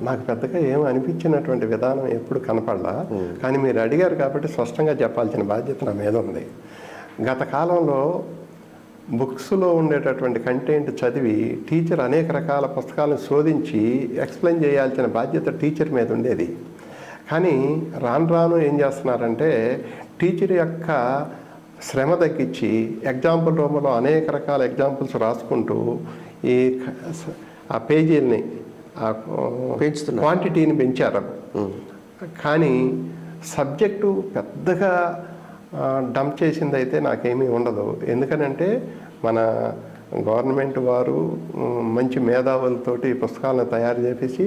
నాకు పెద్దగా ఏం అనిపించినటువంటి విధానం ఎప్పుడు కనపడలా. కానీ మీరు అడిగారు కాబట్టి స్పష్టంగా చెప్పాల్సిన బాధ్యత నా మీద ఉంది. గత కాలంలో బుక్స్లో ఉండేటటువంటి కంటెంట్ చదివి టీచర్ అనేక రకాల పుస్తకాలను శోధించి ఎక్స్ప్లెయిన్ చేయాల్సిన బాధ్యత టీచర్ మీద ఉండేది. కానీ రాను రాను ఏం చేస్తున్నారంటే టీచర్ యొక్క శ్రమ తగ్గించి ఎగ్జాంపుల్ రూపంలో అనేక రకాల ఎగ్జాంపుల్స్ రాసుకుంటూ ఈ ఆ పేజీలని పెంచుతున్నారు, క్వాంటిటీని పెంచారు. కానీ సబ్జెక్టు పెద్దగా డంప్ చేసింది అయితే నాకేమీ ఉండదు. ఎందుకనంటే మన గవర్నమెంట్ వారు మంచి మేధావులతోటి పుస్తకాలను తయారు చేసి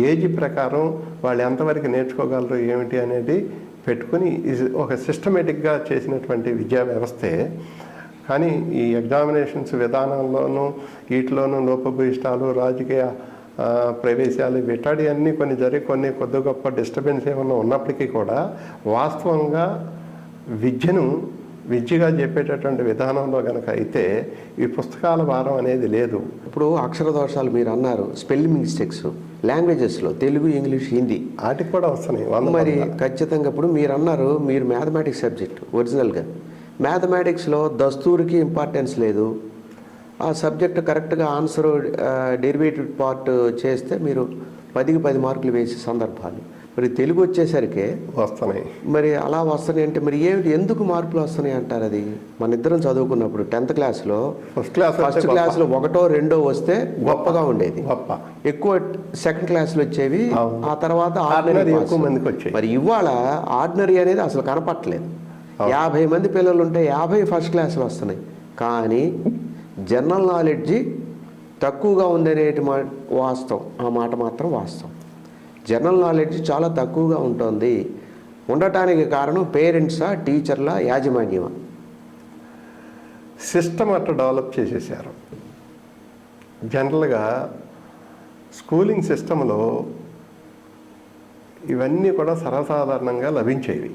ఏజ్ ప్రకారం వాళ్ళు ఎంతవరకు నేర్చుకోగలరు ఏమిటి అనేది పెట్టుకుని ఒక సిస్టమేటిక్గా చేసినటువంటి విద్యా వ్యవస్థే. కానీ ఈ ఎగ్జామినేషన్స్ విధానంలోనూ వీటిలోనూ లోపభూయిష్టాలు, రాజకీయ ప్రవేశాలు వీటాడి అన్నీ కొన్ని కొద్ది గొప్ప డిస్టర్బెన్స్ ఏమన్నా ఉన్నప్పటికీ కూడా వాస్తవంగా విద్యగా చెప్పేటటువంటి విధానంలో కనుక అయితే ఈ పుస్తకాల భారం అనేది లేదు. ఇప్పుడు అక్షర దోషాలు మీరు అన్నారు, స్పెల్లింగ్ మిస్టేక్స్ లాంగ్వేజెస్లో తెలుగు, ఇంగ్లీష్, హిందీ వాటికి కూడా వస్తున్నాయి. మరి ఖచ్చితంగా ఇప్పుడు మీరు అన్నారు, మీరు మ్యాథమెటిక్స్ సబ్జెక్ట్ ఒరిజినల్గా మ్యాథమెటిక్స్లో దస్తూరికి ఇంపార్టెన్స్ లేదు. ఆ సబ్జెక్ట్ కరెక్ట్గా ఆన్సర్ డెరివేటివ్ పార్ట్ చేస్తే మీరు 10కి 10 మార్కులు వేసే సందర్భాలు. మరి తెలుగు వచ్చేసరికి వస్తున్నాయి. మరి అలా వస్తున్నాయి అంటే మరి ఏమిటి, ఎందుకు మార్పులు వస్తున్నాయి అంటారు? అది మన ఇద్దరం చదువుకున్నప్పుడు 10th క్లాస్లో ఫస్ట్ క్లాస్లో 1, 2 వస్తే గొప్పగా ఉండేది, ఎక్కువ సెకండ్ క్లాసులు వచ్చేవి, ఆ తర్వాత ఆర్డినరీ ఎక్కువ మందికి వచ్చేవి. మరి ఇవాళ ఆర్డినరీ అనేది అసలు కనపట్లేదు. 50 మంది పిల్లలు ఉంటే 50 ఫస్ట్ క్లాసులు వస్తున్నాయి. కానీ జనరల్ నాలెడ్జి తక్కువగా ఉందనేటి వాస్తవం. ఆ మాట మాత్రం వాస్తవం. జనరల్ నాలెడ్జ్ చాలా తక్కువగా ఉంటుంది. ఉండటానికి కారణం పేరెంట్సా, టీచర్లా, యాజమాన్యమా? సిస్టమ్ అట్లా డెవలప్ చేసేసారు. జనరల్గా స్కూలింగ్ సిస్టంలో ఇవన్నీ కూడా సర్వసాధారణంగా లభించేవి.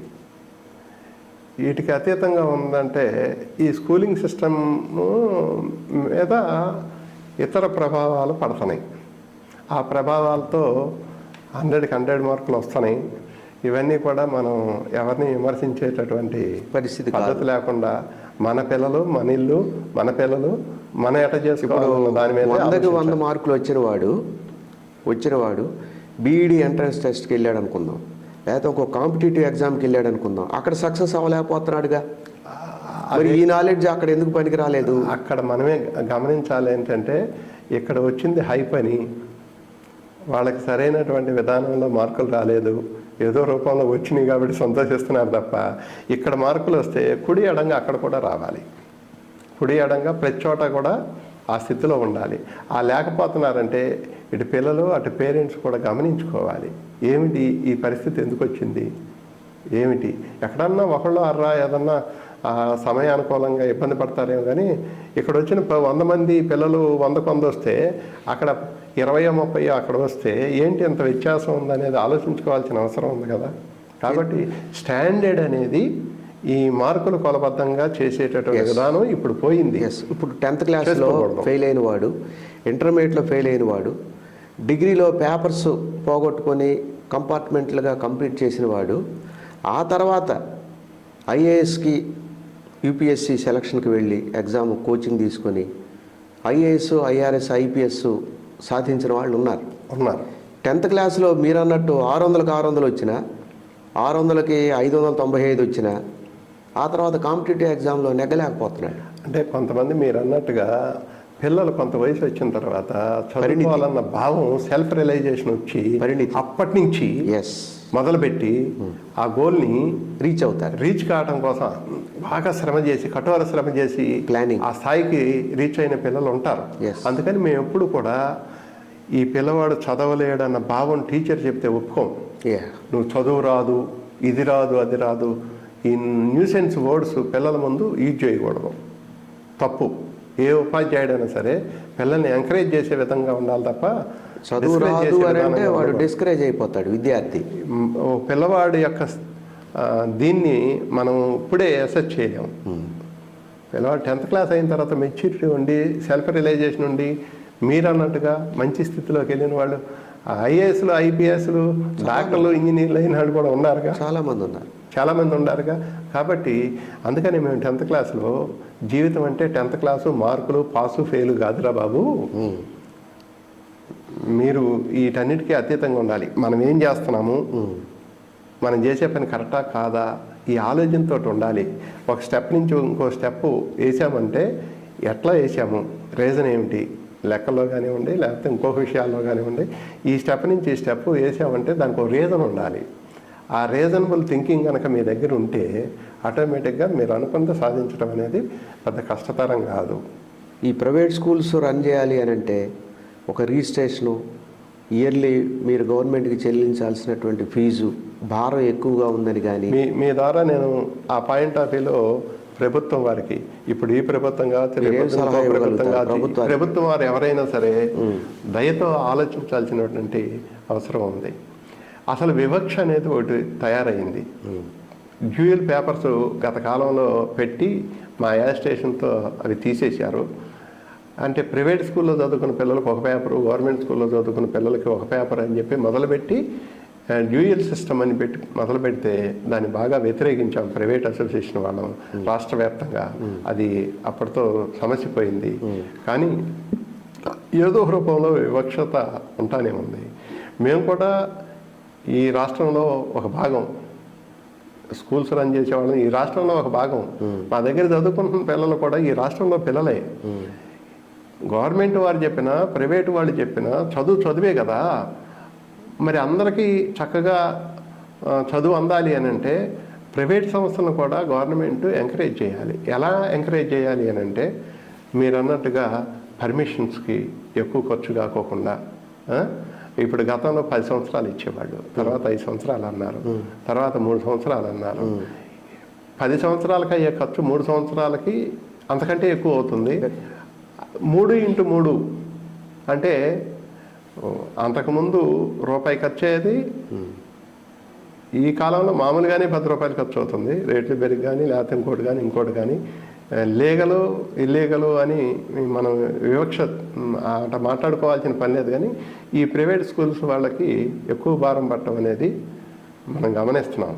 వీటికి అతీతంగా ఉందంటే ఈ స్కూలింగ్ సిస్టమ్ మీద ఇతర ప్రభావాలు పడుతున్నాయి. ఆ ప్రభావాలతో 100కి 100 మార్కులు వస్తున్నాయి. ఇవన్నీ కూడా మనం ఎవరిని విమర్శించేటటువంటి పరిస్థితి పద్ధతి లేకుండా మన పిల్లలు, మన ఇల్లు, మన పిల్లలు మన ఎట చేసుకోవాలి దాని మీద 100కి 100 మార్కులు వచ్చినవాడు బీఈడీ ఎంట్రన్స్ టెస్ట్కి వెళ్ళాడు అనుకుందాం, లేకపోతే ఒక కాంపిటేటివ్ ఎగ్జామ్కి వెళ్ళాడు అనుకుందాం, అక్కడ సక్సెస్ అవ్వలేకపోతున్నాడుగా. మరి ఈ నాలెడ్జ్ అక్కడ ఎందుకు పనికి రాలేదు? అక్కడ మనమే గమనించాలి ఏంటంటే ఇక్కడ వచ్చింది హైప్ అని, వాళ్ళకి సరైనటువంటి విధానంలో మార్కులు రాలేదు, ఏదో రూపంలో వచ్చినాయి కాబట్టి సంతోషిస్తున్నారు తప్ప ఇక్కడ మార్కులు వస్తే కుడి ఎడంగా అక్కడ కూడా రావాలి. కుడి ఎడంగా ప్రతి చోట కూడా ఆ స్థితిలో ఉండాలి. ఆ లేకపోతున్నారంటే ఇటు పిల్లలు అటు పేరెంట్స్ కూడా గమనించుకోవాలి. ఏమిటి ఈ పరిస్థితి, ఎందుకు వచ్చింది, ఏమిటి. ఎక్కడన్నా ఒకళ్ళు అర్రా ఏదన్నా సమయానుకూలంగా ఇబ్బంది పడతారేమో, కానీ ఇక్కడ వచ్చిన 100 మంది పిల్లలు 100కు 100 వస్తే అక్కడ 20, 30 అక్కడ వస్తే ఏంటి ఎంత వ్యత్యాసం ఉందనేది ఆలోచించుకోవాల్సిన అవసరం ఉంది కదా. కాబట్టి స్టాండర్డ్ అనేది ఈ మార్కులు కొలబద్ధంగా చేసేటటువంటి విధానం ఇప్పుడు పోయింది. ఇప్పుడు 10th క్లాస్లో ఫెయిల్ అయిన వాడు, ఇంటర్మీడియట్లో ఫెయిల్ అయిన వాడు, డిగ్రీలో పేపర్స్ పోగొట్టుకొని కంపార్ట్మెంట్లుగా కంప్లీట్ చేసిన వాడు, ఆ తర్వాత ఐఏఎస్కి యూపీఎస్సి సెలక్షన్కి వెళ్ళి ఎగ్జామ్ కోచింగ్ తీసుకొని ఐఏఎస్, ఐఆర్ఎస్, ఐపీఎస్ సాధించిన వాళ్ళు ఉన్నారు. ఉన్నారు. 10th క్లాస్లో మీరు అన్నట్టు 600కి 600 వచ్చినా, 600కి 595 వచ్చినా, ఆ తర్వాత కాంపిటేటివ్ ఎగ్జామ్లో నెగ్గలేకపోతున్నాడు. అంటే కొంతమంది మీరు అన్నట్టుగా పిల్లలు కొంత వయసు వచ్చిన తర్వాత చదువుకోవాలన్న భావం, సెల్ఫ్ రియలైజేషన్ వచ్చి అప్పటి నుంచి మొదలుపెట్టి ఆ గోల్ని రీచ్ కావడం కోసం బాగా శ్రమ చేసి, కఠోర శ్రమ చేసి ప్లానింగ్ ఆ స్థాయికి రీచ్ అయిన పిల్లలు ఉంటారు. అందుకని మేము ఎప్పుడు కూడా ఈ పిల్లవాడు చదవలేడన్న భావం టీచర్ చెప్తే ఒప్పుకోం. నువ్వు చదువు రాదు, ఇది రాదు, అది రాదు, ఈ న్యూసెన్స్ వర్డ్స్ పిల్లల ముందు యూజ్ చేయకూడదు. తప్పు. ఏ ఉపాధ్యాయుడైనా సరే పిల్లల్ని ఎంకరేజ్ చేసే విధంగా ఉండాలి తప్ప చదువు రాదు అంటే వాడు డిస్కరేజ్ అయిపోతాడు విద్యార్థి. పిల్లవాడి యొక్క దీన్ని మనం ఇప్పుడే అసెస్ చేయలేము. పిల్లవాడు 10th క్లాస్ అయిన తర్వాత మెచ్యూరిటీ ఉండి, సెల్ఫ్ రియలైజేషన్ ఉండి, మీరు అన్నట్టుగా మంచి స్థితిలోకి వెళ్ళిన వాళ్ళు ఐఏఎస్లు, ఐపీఎస్లు, డాక్టర్లు, ఇంజనీర్లు అయిన వాళ్ళు కూడా ఉన్నారుగా, చాలామంది ఉన్నారుగా. కాబట్టి అందుకని మేము 10th క్లాస్లో జీవితం అంటే 10th క్లాసు మార్కులు, పాసు, ఫెయిల్ కాదురా బాబు, మీరు వీటన్నిటికీ అతీతంగా ఉండాలి. మనం ఏం చేస్తున్నాము, మనం చేసే పని కరెక్టా కాదా, ఈ ఆలోచనతో ఉండాలి. ఒక స్టెప్ నుంచి ఇంకో స్టెప్ వేసామంటే ఎట్లా వేసాము, రీజన్ ఏమిటి, లెక్కల్లో కానివ్వండి, లేకపోతే ఇంకొక విషయాల్లో కానివ్వండి, ఈ స్టెప్ నుంచి ఈ స్టెప్ వేసామంటే దానికి ఒక రీజన్ ఉండాలి. ఆ రీజనబుల్ థింకింగ్ కనుక మీ దగ్గర ఉంటే ఆటోమేటిక్గా మీరు అనుకున్నది సాధించడం అనేది పెద్ద కష్టతరం కాదు. ఈ ప్రైవేట్ స్కూల్స్ రన్ చేయాలి అని అంటే ఒక రిజిస్ట్రేషను, ఇయర్లీ మీరు గవర్నమెంట్కి చెల్లించాల్సినటువంటి ఫీజు భారం ఎక్కువగా ఉందని కానీ మీ ద్వారా నేను ఆ పాయింట్ ఆఫ్ వ్యూలో ప్రభుత్వం వారికి, ఇప్పుడు ఈ ప్రభుత్వం కావచ్చు, ప్రభుత్వం వారు ఎవరైనా సరే దయతో ఆలోచించాల్సినటువంటి అవసరం ఉంది. అసలు వివక్ష అనేది ఒకటి తయారైంది. డ్యూయల్ పేపర్స్ గత కాలంలో పెట్టి మా యాజిస్ట్రేషన్తో అవి తీసేశారు. అంటే ప్రైవేట్ స్కూల్లో చదువుకున్న పిల్లలకు ఒక పేపరు, గవర్నమెంట్ స్కూల్లో చదువుకున్న పిల్లలకి ఒక పేపర్ అని చెప్పి మొదలుపెట్టి డ్యూయల్ సిస్టమ్ అని పెట్టి మొదలు పెడితే దాన్ని బాగా వ్యతిరేకించాం ప్రైవేట్ అసోసియేషన్ వాళ్ళం రాష్ట్ర వ్యాప్తంగా. అది అప్పటితో సమస్య పోయింది. కానీ ఏదో రూపంలో వివక్షత ఉంటానే ఉంది. మేము కూడా ఈ రాష్ట్రంలో ఒక భాగం, స్కూల్స్ రన్ చేసేవాళ్ళం ఈ రాష్ట్రంలో ఒక భాగం. మా దగ్గర చదువుకుంటున్న పిల్లలు కూడా ఈ రాష్ట్రంలో పిల్లలే. గవర్నమెంట్ వారు చెప్పినా, ప్రైవేటు వాళ్ళు చెప్పినా చదువే కదా. మరి అందరికీ చక్కగా చదువు అందాలి అని అంటే ప్రైవేట్ సంస్థలను కూడా గవర్నమెంట్ ఎంకరేజ్ చేయాలి. ఎలా ఎంకరేజ్ చేయాలి అని అంటే మీరు అన్నట్టుగా పర్మిషన్స్కి ఎక్కువ ఖర్చు కాకోకుండా, ఇప్పుడు గతంలో 10 సంవత్సరాలు ఇచ్చేవాళ్ళు, తర్వాత 5 సంవత్సరాలు అన్నారు, తర్వాత 3 సంవత్సరాలు అన్నారు. 10 సంవత్సరాలకి అయ్యే ఖర్చు 3 సంవత్సరాలకి అంతకంటే ఎక్కువ అవుతుంది. 3x3 అంటే అంతకుముందు రూపాయి ఖర్చు అయ్యేది, ఈ కాలంలో మామూలుగానే 10 రూపాయలు ఖర్చు అవుతుంది. రేట్లు పెరిగి కానీ, లేకపోతే ఇంకోటి కానీ లీగలు ఇల్లీగలు అని మనం వివక్ష అట మాట్లాడుకోవాల్సిన పని లేదు. కానీ ఈ ప్రైవేట్ స్కూల్స్ వాళ్ళకి ఎక్కువ భారం పడటం అనేది మనం గమనిస్తున్నాం.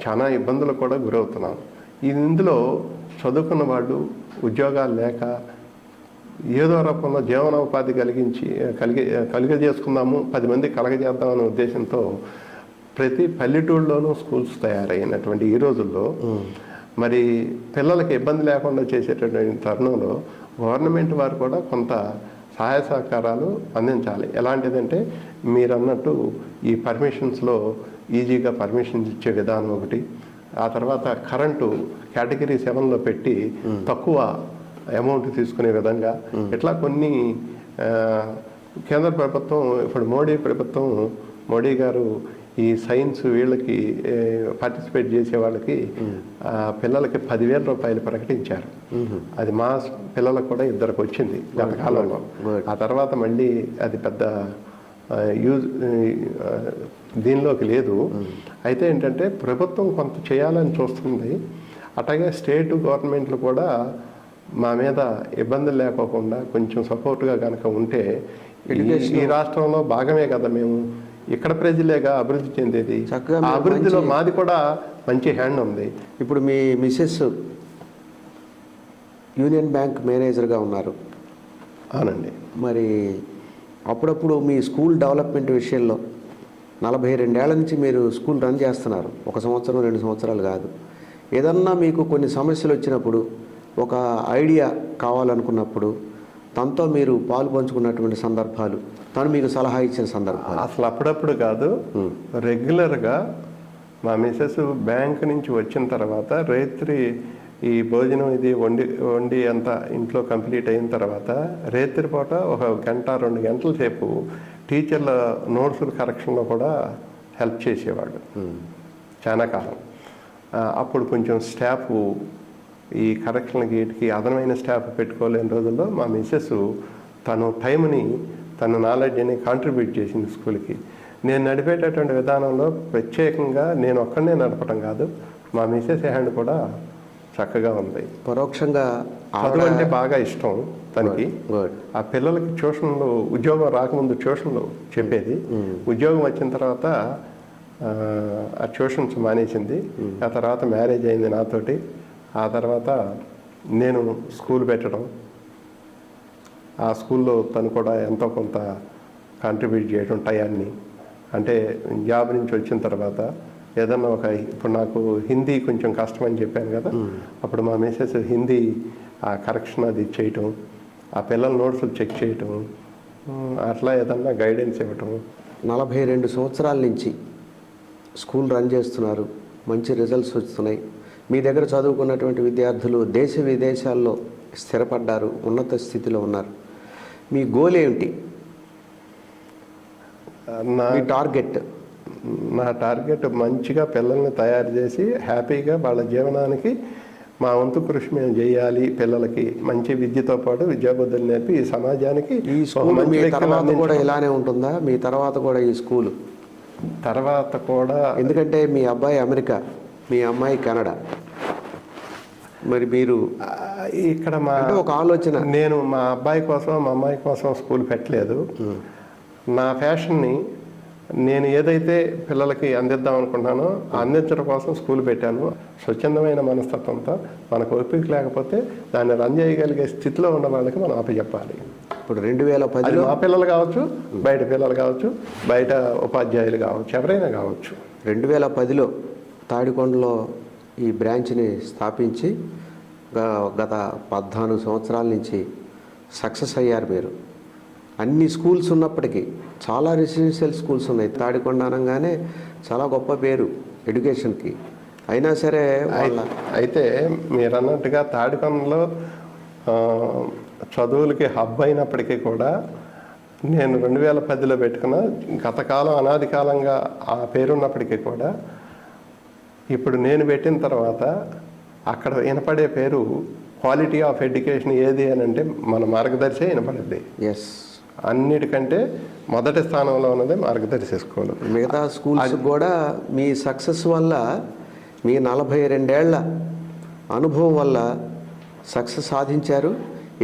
చాలా ఇబ్బందులకు కూడా గురవుతున్నాం. ఇందులో చదువుకున్న వాళ్ళు ఉద్యోగాలు లేక ఏదో రూపంలో జీవనోపాధి కలిగజేసుకుందాము, 10 మంది కలగజేద్దామనే ఉద్దేశంతో ప్రతి పల్లెటూళ్ళలోనూ స్కూల్స్ తయారైనటువంటి ఈ రోజుల్లో మరి పిల్లలకి ఇబ్బంది లేకుండా చేసేటటువంటి తరుణంలో గవర్నమెంట్ వారు కూడా కొంత సహాయ సహకారాలు అందించాలి. ఎలాంటిదంటే మీరు అన్నట్టు ఈ పర్మిషన్స్లో ఈజీగా పర్మిషన్స్ ఇచ్చే విధానం ఒకటి, ఆ తర్వాత కరెంటు కేటగిరీ 7లో పెట్టి తక్కువ అమౌంట్ తీసుకునే విధంగా, ఇట్లా కొన్ని కేంద్ర ప్రభుత్వం, ఇప్పుడు మోడీ గారు ఈ సైన్స్ వీళ్ళకి పార్టిసిపేట్ చేసే వాళ్ళకి పిల్లలకి 10,000 రూపాయలు ప్రకటించారు. అది మా పిల్లలకు కూడా 2 వచ్చింది గత కాలంలో. ఆ తర్వాత మళ్ళీ అది పెద్ద దీనిలోకి లేదు. అయితే ఏంటంటే ప్రభుత్వం కొంత చేయాలని చూస్తుంది. అట్లాగే స్టేట్ గవర్నమెంట్లు కూడా మా మీద ఇబ్బందులు లేకోకుండా కొంచెం సపోర్ట్గా కనుక ఉంటే, ఈ రాష్ట్రంలో భాగమే కదా మేము, ఇక్కడ ప్రజలేగా అభివృద్ధి చెందేది. ఆ అభివృద్ధిలో మాది కూడా మంచి హ్యాండ్ ఉంది. ఇప్పుడు మీ మిసెస్ యూనియన్ బ్యాంక్ మేనేజర్గా ఉన్నారు, అవునండి. మరి అప్పుడప్పుడు మీ స్కూల్ డెవలప్మెంట్ విషయంలో 42 ఏళ్ల నుంచి మీరు స్కూల్ రన్ చేస్తున్నారు, 1 సంవత్సరం 2 సంవత్సరాలు కాదు. ఏదన్నా మీకు కొన్ని సమస్యలు వచ్చినప్పుడు, ఒక ఐడియా కావాలనుకున్నప్పుడు తనతో మీరు పాలు పంచుకున్నటువంటి సందర్భాలు, తను మీకు సలహా ఇచ్చిన సందర్భాలు? అసలు అప్పుడప్పుడు కాదు, రెగ్యులర్గా మా మిసెస్ బ్యాంక్ నుంచి వచ్చిన తర్వాత రేత్రి ఈ భోజనం ఇది వండి అంతా ఇంట్లో కంప్లీట్ అయిన తర్వాత రేత్రి పూట 1 గంట 2 గంటల సేపు టీచర్ల నోట్సుల కరెక్షన్లో కూడా హెల్ప్ చేసేవాడు చాలా కాలం. అప్పుడు కొంచెం స్టాఫ్ ఈ కరెక్షన్లకి వీటికి అదనమైన స్టాఫ్ పెట్టుకోలేని రోజుల్లో మా మిస్సెస్ తను టైంని తన నాలెడ్జ్ని కాంట్రిబ్యూట్ చేసింది స్కూల్కి. నేను నడిపేటటువంటి విధానంలో ప్రత్యేకంగా నేను ఒక్కడనే నడపడం కాదు, మా మిస్సెస్ హ్యాండ్ కూడా చక్కగా ఉంది. పరోక్షంగా చదువు అంటే బాగా ఇష్టం తనకి. ఆ పిల్లలకి ట్యూషన్లు, ఉద్యోగం రాకముందు ట్యూషన్లు చెప్పేది. ఉద్యోగం వచ్చిన తర్వాత ఆ ట్యూషన్స్ మానేసింది. ఆ తర్వాత మ్యారేజ్ అయింది నాతోటి. ఆ తర్వాత నేను స్కూల్ పెట్టడం, ఆ స్కూల్లో తను కూడా ఎంతో కొంత కాంట్రిబ్యూట్ చేయడం టయాన్ని. అంటే జాబ్ నుంచి వచ్చిన తర్వాత ఏదన్నా ఇప్పుడు నాకు హిందీ కొంచెం కష్టమని చెప్పాను కదా, అప్పుడు మా మిసెస్ హిందీ ఆ కరెక్షన్ అది చేయటం, ఆ పిల్లల నోట్స్లు చెక్ చేయటం, అట్లా ఏదన్నా గైడెన్స్ ఇవ్వటం. 42 సంవత్సరాల నుంచి స్కూల్ రన్ చేస్తున్నారు, మంచి రిజల్ట్స్ వస్తున్నాయి. మీ దగ్గర చదువుకున్నటువంటి విద్యార్థులు దేశ విదేశాల్లో స్థిరపడ్డారు, ఉన్నత స్థితిలో ఉన్నారు. మీ గోల్ ఏమిటి? మీ టార్గెట్? నా టార్గెట్ మంచిగా పిల్లల్ని తయారు చేసి హ్యాపీగా వాళ్ళ జీవనానికి మా వంతు కృషి మేము చేయాలి. పిల్లలకి మంచి విద్యతో పాటు విద్యాబుద్ధులు నేర్పి ఈ సమాజానికి. ఈ స్కూల్ మీ తర్వాత కూడా ఇలానే ఉంటుందా? మీ తర్వాత కూడా ఈ స్కూల్ తర్వాత కూడా? ఎందుకంటే మీ అబ్బాయి అమెరికా, మీ అమ్మాయి కెనడా, మరి మీరు ఇక్కడ ఒక ఆలోచన. నేను మా అబ్బాయి కోసం మా అమ్మాయి కోసం స్కూల్ పెట్టలేదు. నా ఫ్యాషన్ని నేను ఏదైతే పిల్లలకి అందిద్దాం అనుకుంటున్నానో అందించడం కోసం స్కూల్ పెట్టాను. స్వచ్ఛందమైన మనస్తత్వంతో మనకు ఓపిక లేకపోతే దాన్ని రన్ చేయగలిగే స్థితిలో ఉన్న వాళ్ళకి మనం అప్పచెప్పాలి. ఇప్పుడు 2010 మా పిల్లలు కావచ్చు, బయట పిల్లలు కావచ్చు, బయట ఉపాధ్యాయులు కావచ్చు, ఎవరైనా కావచ్చు. 2010లో తాడికొండలో ఈ బ్రాంచ్ని స్థాపించి గత 14 సంవత్సరాల నుంచి సక్సెస్ అయ్యారు మీరు. అన్ని స్కూల్స్ ఉన్నప్పటికీ చాలా రెసిడెన్షియల్ స్కూల్స్ ఉన్నాయి. తాడికొండ అనగానే చాలా గొప్ప పేరు ఎడ్యుకేషన్కి. అయినా సరే అయితే మీరు అన్నట్టుగా తాడికొండలో చదువులకి హబ్ అయినప్పటికీ కూడా నేను 2010లో పెట్టుకున్న గత కాలం అనాది కాలంగా ఆ పేరున్నప్పటికీ కూడా ఇప్పుడు నేను పెట్టిన తర్వాత అక్కడ వినపడే పేరు క్వాలిటీ ఆఫ్ ఎడ్యుకేషన్ ఏది అని అంటే మన మార్గదర్శి వినపడుద్ది. ఎస్, అన్నిటికంటే మొదటి స్థానంలో ఉన్నది మార్గదర్శి స్కూల్. మిగతా స్కూల్స్ కూడా మీ సక్సెస్ వల్ల, మీ 42 ఏళ్ల అనుభవం వల్ల సక్సెస్ సాధించారు.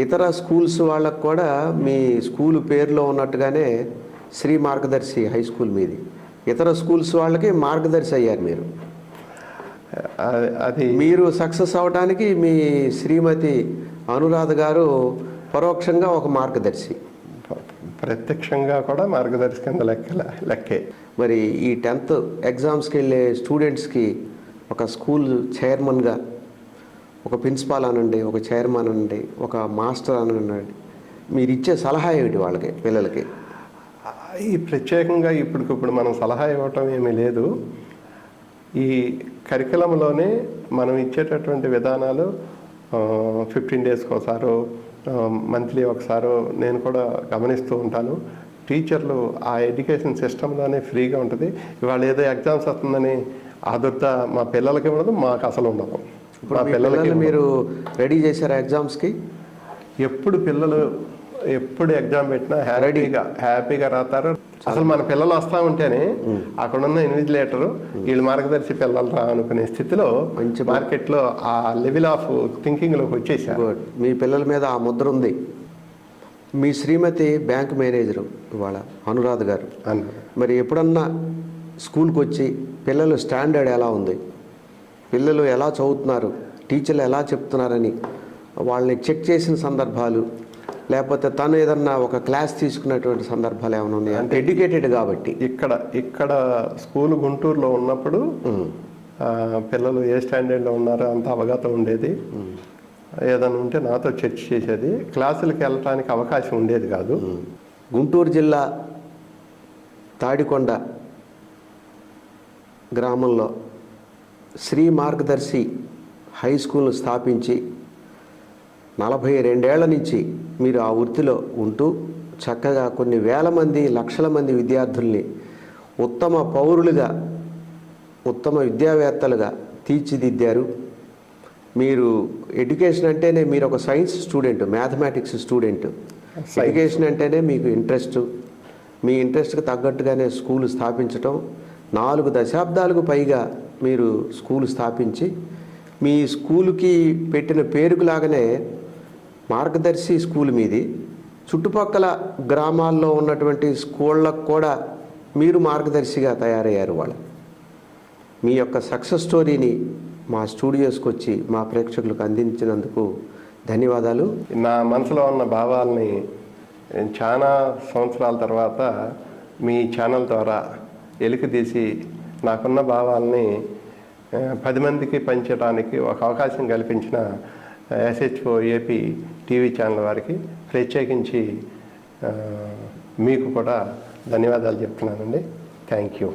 ఇతర స్కూల్స్ వాళ్ళకు కూడా మీ స్కూల్ పేరులో ఉన్నట్టుగానే శ్రీ మార్గదర్శి హై స్కూల్ మీది. ఇతర స్కూల్స్ వాళ్ళకి మార్గదర్శి అయ్యారు మీరు. అది మీరు సక్సెస్ అవడానికి మీ శ్రీమతి అనురాధ గారు పరోక్షంగా ఒక మార్గదర్శి, ప్రత్యక్షంగా కూడా మార్గదర్శి కింద లెక్కే. మరి ఈ 10th ఎగ్జామ్స్కి వెళ్ళే స్టూడెంట్స్కి ఒక స్కూల్ చైర్మన్గా, ఒక ప్రిన్సిపాల్ అనండి, ఒక చైర్మన్ అనండి, ఒక మాస్టర్ అనండి, మీరు ఇచ్చే సలహా ఏమిటి వాళ్ళకి, పిల్లలకి? ఈ ప్రత్యేకంగా ఇప్పటికిప్పుడు మనం సలహా ఇవ్వటం ఏమీ లేదు. ఈ కరికులంలోనే మనం ఇచ్చేటటువంటి విధానాలు 15 డేస్కి ఒకసారో మంత్లీ ఒకసారో నేను కూడా గమనిస్తూ ఉంటాను. టీచర్లు ఆ ఎడ్యుకేషన్ సిస్టంలోనే ఫ్రీగా ఉంటుంది. ఇవాళ ఏదో ఎగ్జామ్స్ వస్తుందని ఆదుర్త మా పిల్లలకి ఉండదు, మాకు అసలు ఉండదు. మా పిల్లలకి మీరు రెడీ చేశారా ఎగ్జామ్స్కి? ఎప్పుడు ఎగ్జామ్ పెట్టినా హ్యాపీగా రాస్తారు. అసలు మన పిల్లలు వస్తూ ఉంటేనే అక్కడున్న ఇన్విజిలేటరు వీళ్ళు మార్గదర్శి పిల్లలు రా అనుకునే స్థితిలో మార్కెట్లో ఆ లెవెల్ ఆఫ్ థింకింగ్లోకి వచ్చేసారు. మీ పిల్లల మీద ఆ ముద్ర ఉంది. మీ శ్రీమతి బ్యాంక్ మేనేజరు ఇవాళ అనురాధ గారు. మరి ఎప్పుడన్నా స్కూల్కి వచ్చి పిల్లలు స్టాండర్డ్ ఎలా ఉంది, పిల్లలు ఎలా చదువుతున్నారు, టీచర్లు ఎలా చెప్తున్నారని వాళ్ళని చెక్ చేసిన సందర్భాలు, లేకపోతే తను ఏదన్నా ఒక క్లాస్ తీసుకున్నటువంటి సందర్భాలు ఏమైనా ఉన్నాయా? అంటే ఎడ్యుకేటెడ్ కాబట్టి. ఇక్కడ స్కూల్ గుంటూరులో ఉన్నప్పుడు పిల్లలు ఏ స్టాండర్డ్లో ఉన్నారో అంత అవగాహన ఉండేది. ఏదైనా ఉంటే నాతో చర్చ చేసేది. క్లాసులకు వెళ్ళటానికి అవకాశం ఉండేది కాదు. గుంటూరు జిల్లా తాడికొండ గ్రామంలో శ్రీ మార్గదర్శి హై స్కూల్ను స్థాపించి 42 ఏళ్ల నుంచి మీరు ఆ వృత్తిలో ఉంటూ చక్కగా కొన్ని వేల మంది, లక్షల మంది విద్యార్థుల్ని ఉత్తమ పౌరులుగా, ఉత్తమ విద్యావేత్తలుగా తీర్చిదిద్దారు. మీరు ఎడ్యుకేషన్ అంటేనే మీరు ఒక science student, mathematics student. Education అంటేనే మీకు ఇంట్రెస్ట్. మీ ఇంట్రెస్ట్కి తగ్గట్టుగానే స్కూల్ స్థాపించటం, 4 దశాబ్దాలకు పైగా మీరు స్కూల్ స్థాపించి మీ స్కూలుకి పెట్టిన పేరుకు లాగానే మార్గదర్శి స్కూల్ మీది, చుట్టుపక్కల గ్రామాల్లో ఉన్నటువంటి స్కూళ్ళకు కూడా మీరు మార్గదర్శిగా తయారయ్యారు. వాళ్ళు మీ యొక్క సక్సెస్ స్టోరీని మా స్టూడియోస్కి వచ్చి మా ప్రేక్షకులకు అందించినందుకు ధన్యవాదాలు. నా మనసులో ఉన్న భావాల్ని చాలా సంవత్సరాల తర్వాత మీ ఛానల్ ద్వారా ఎలుకదీసి నాకున్న భావాల్ని 10 మందికి పంచడానికి ఒక అవకాశం కల్పించిన SHO ఏపీ టీవీ ఛానల్ వారికి ప్రత్యేకించి మీకు కూడా ధన్యవాదాలు చెప్తున్నానండి. Thank you.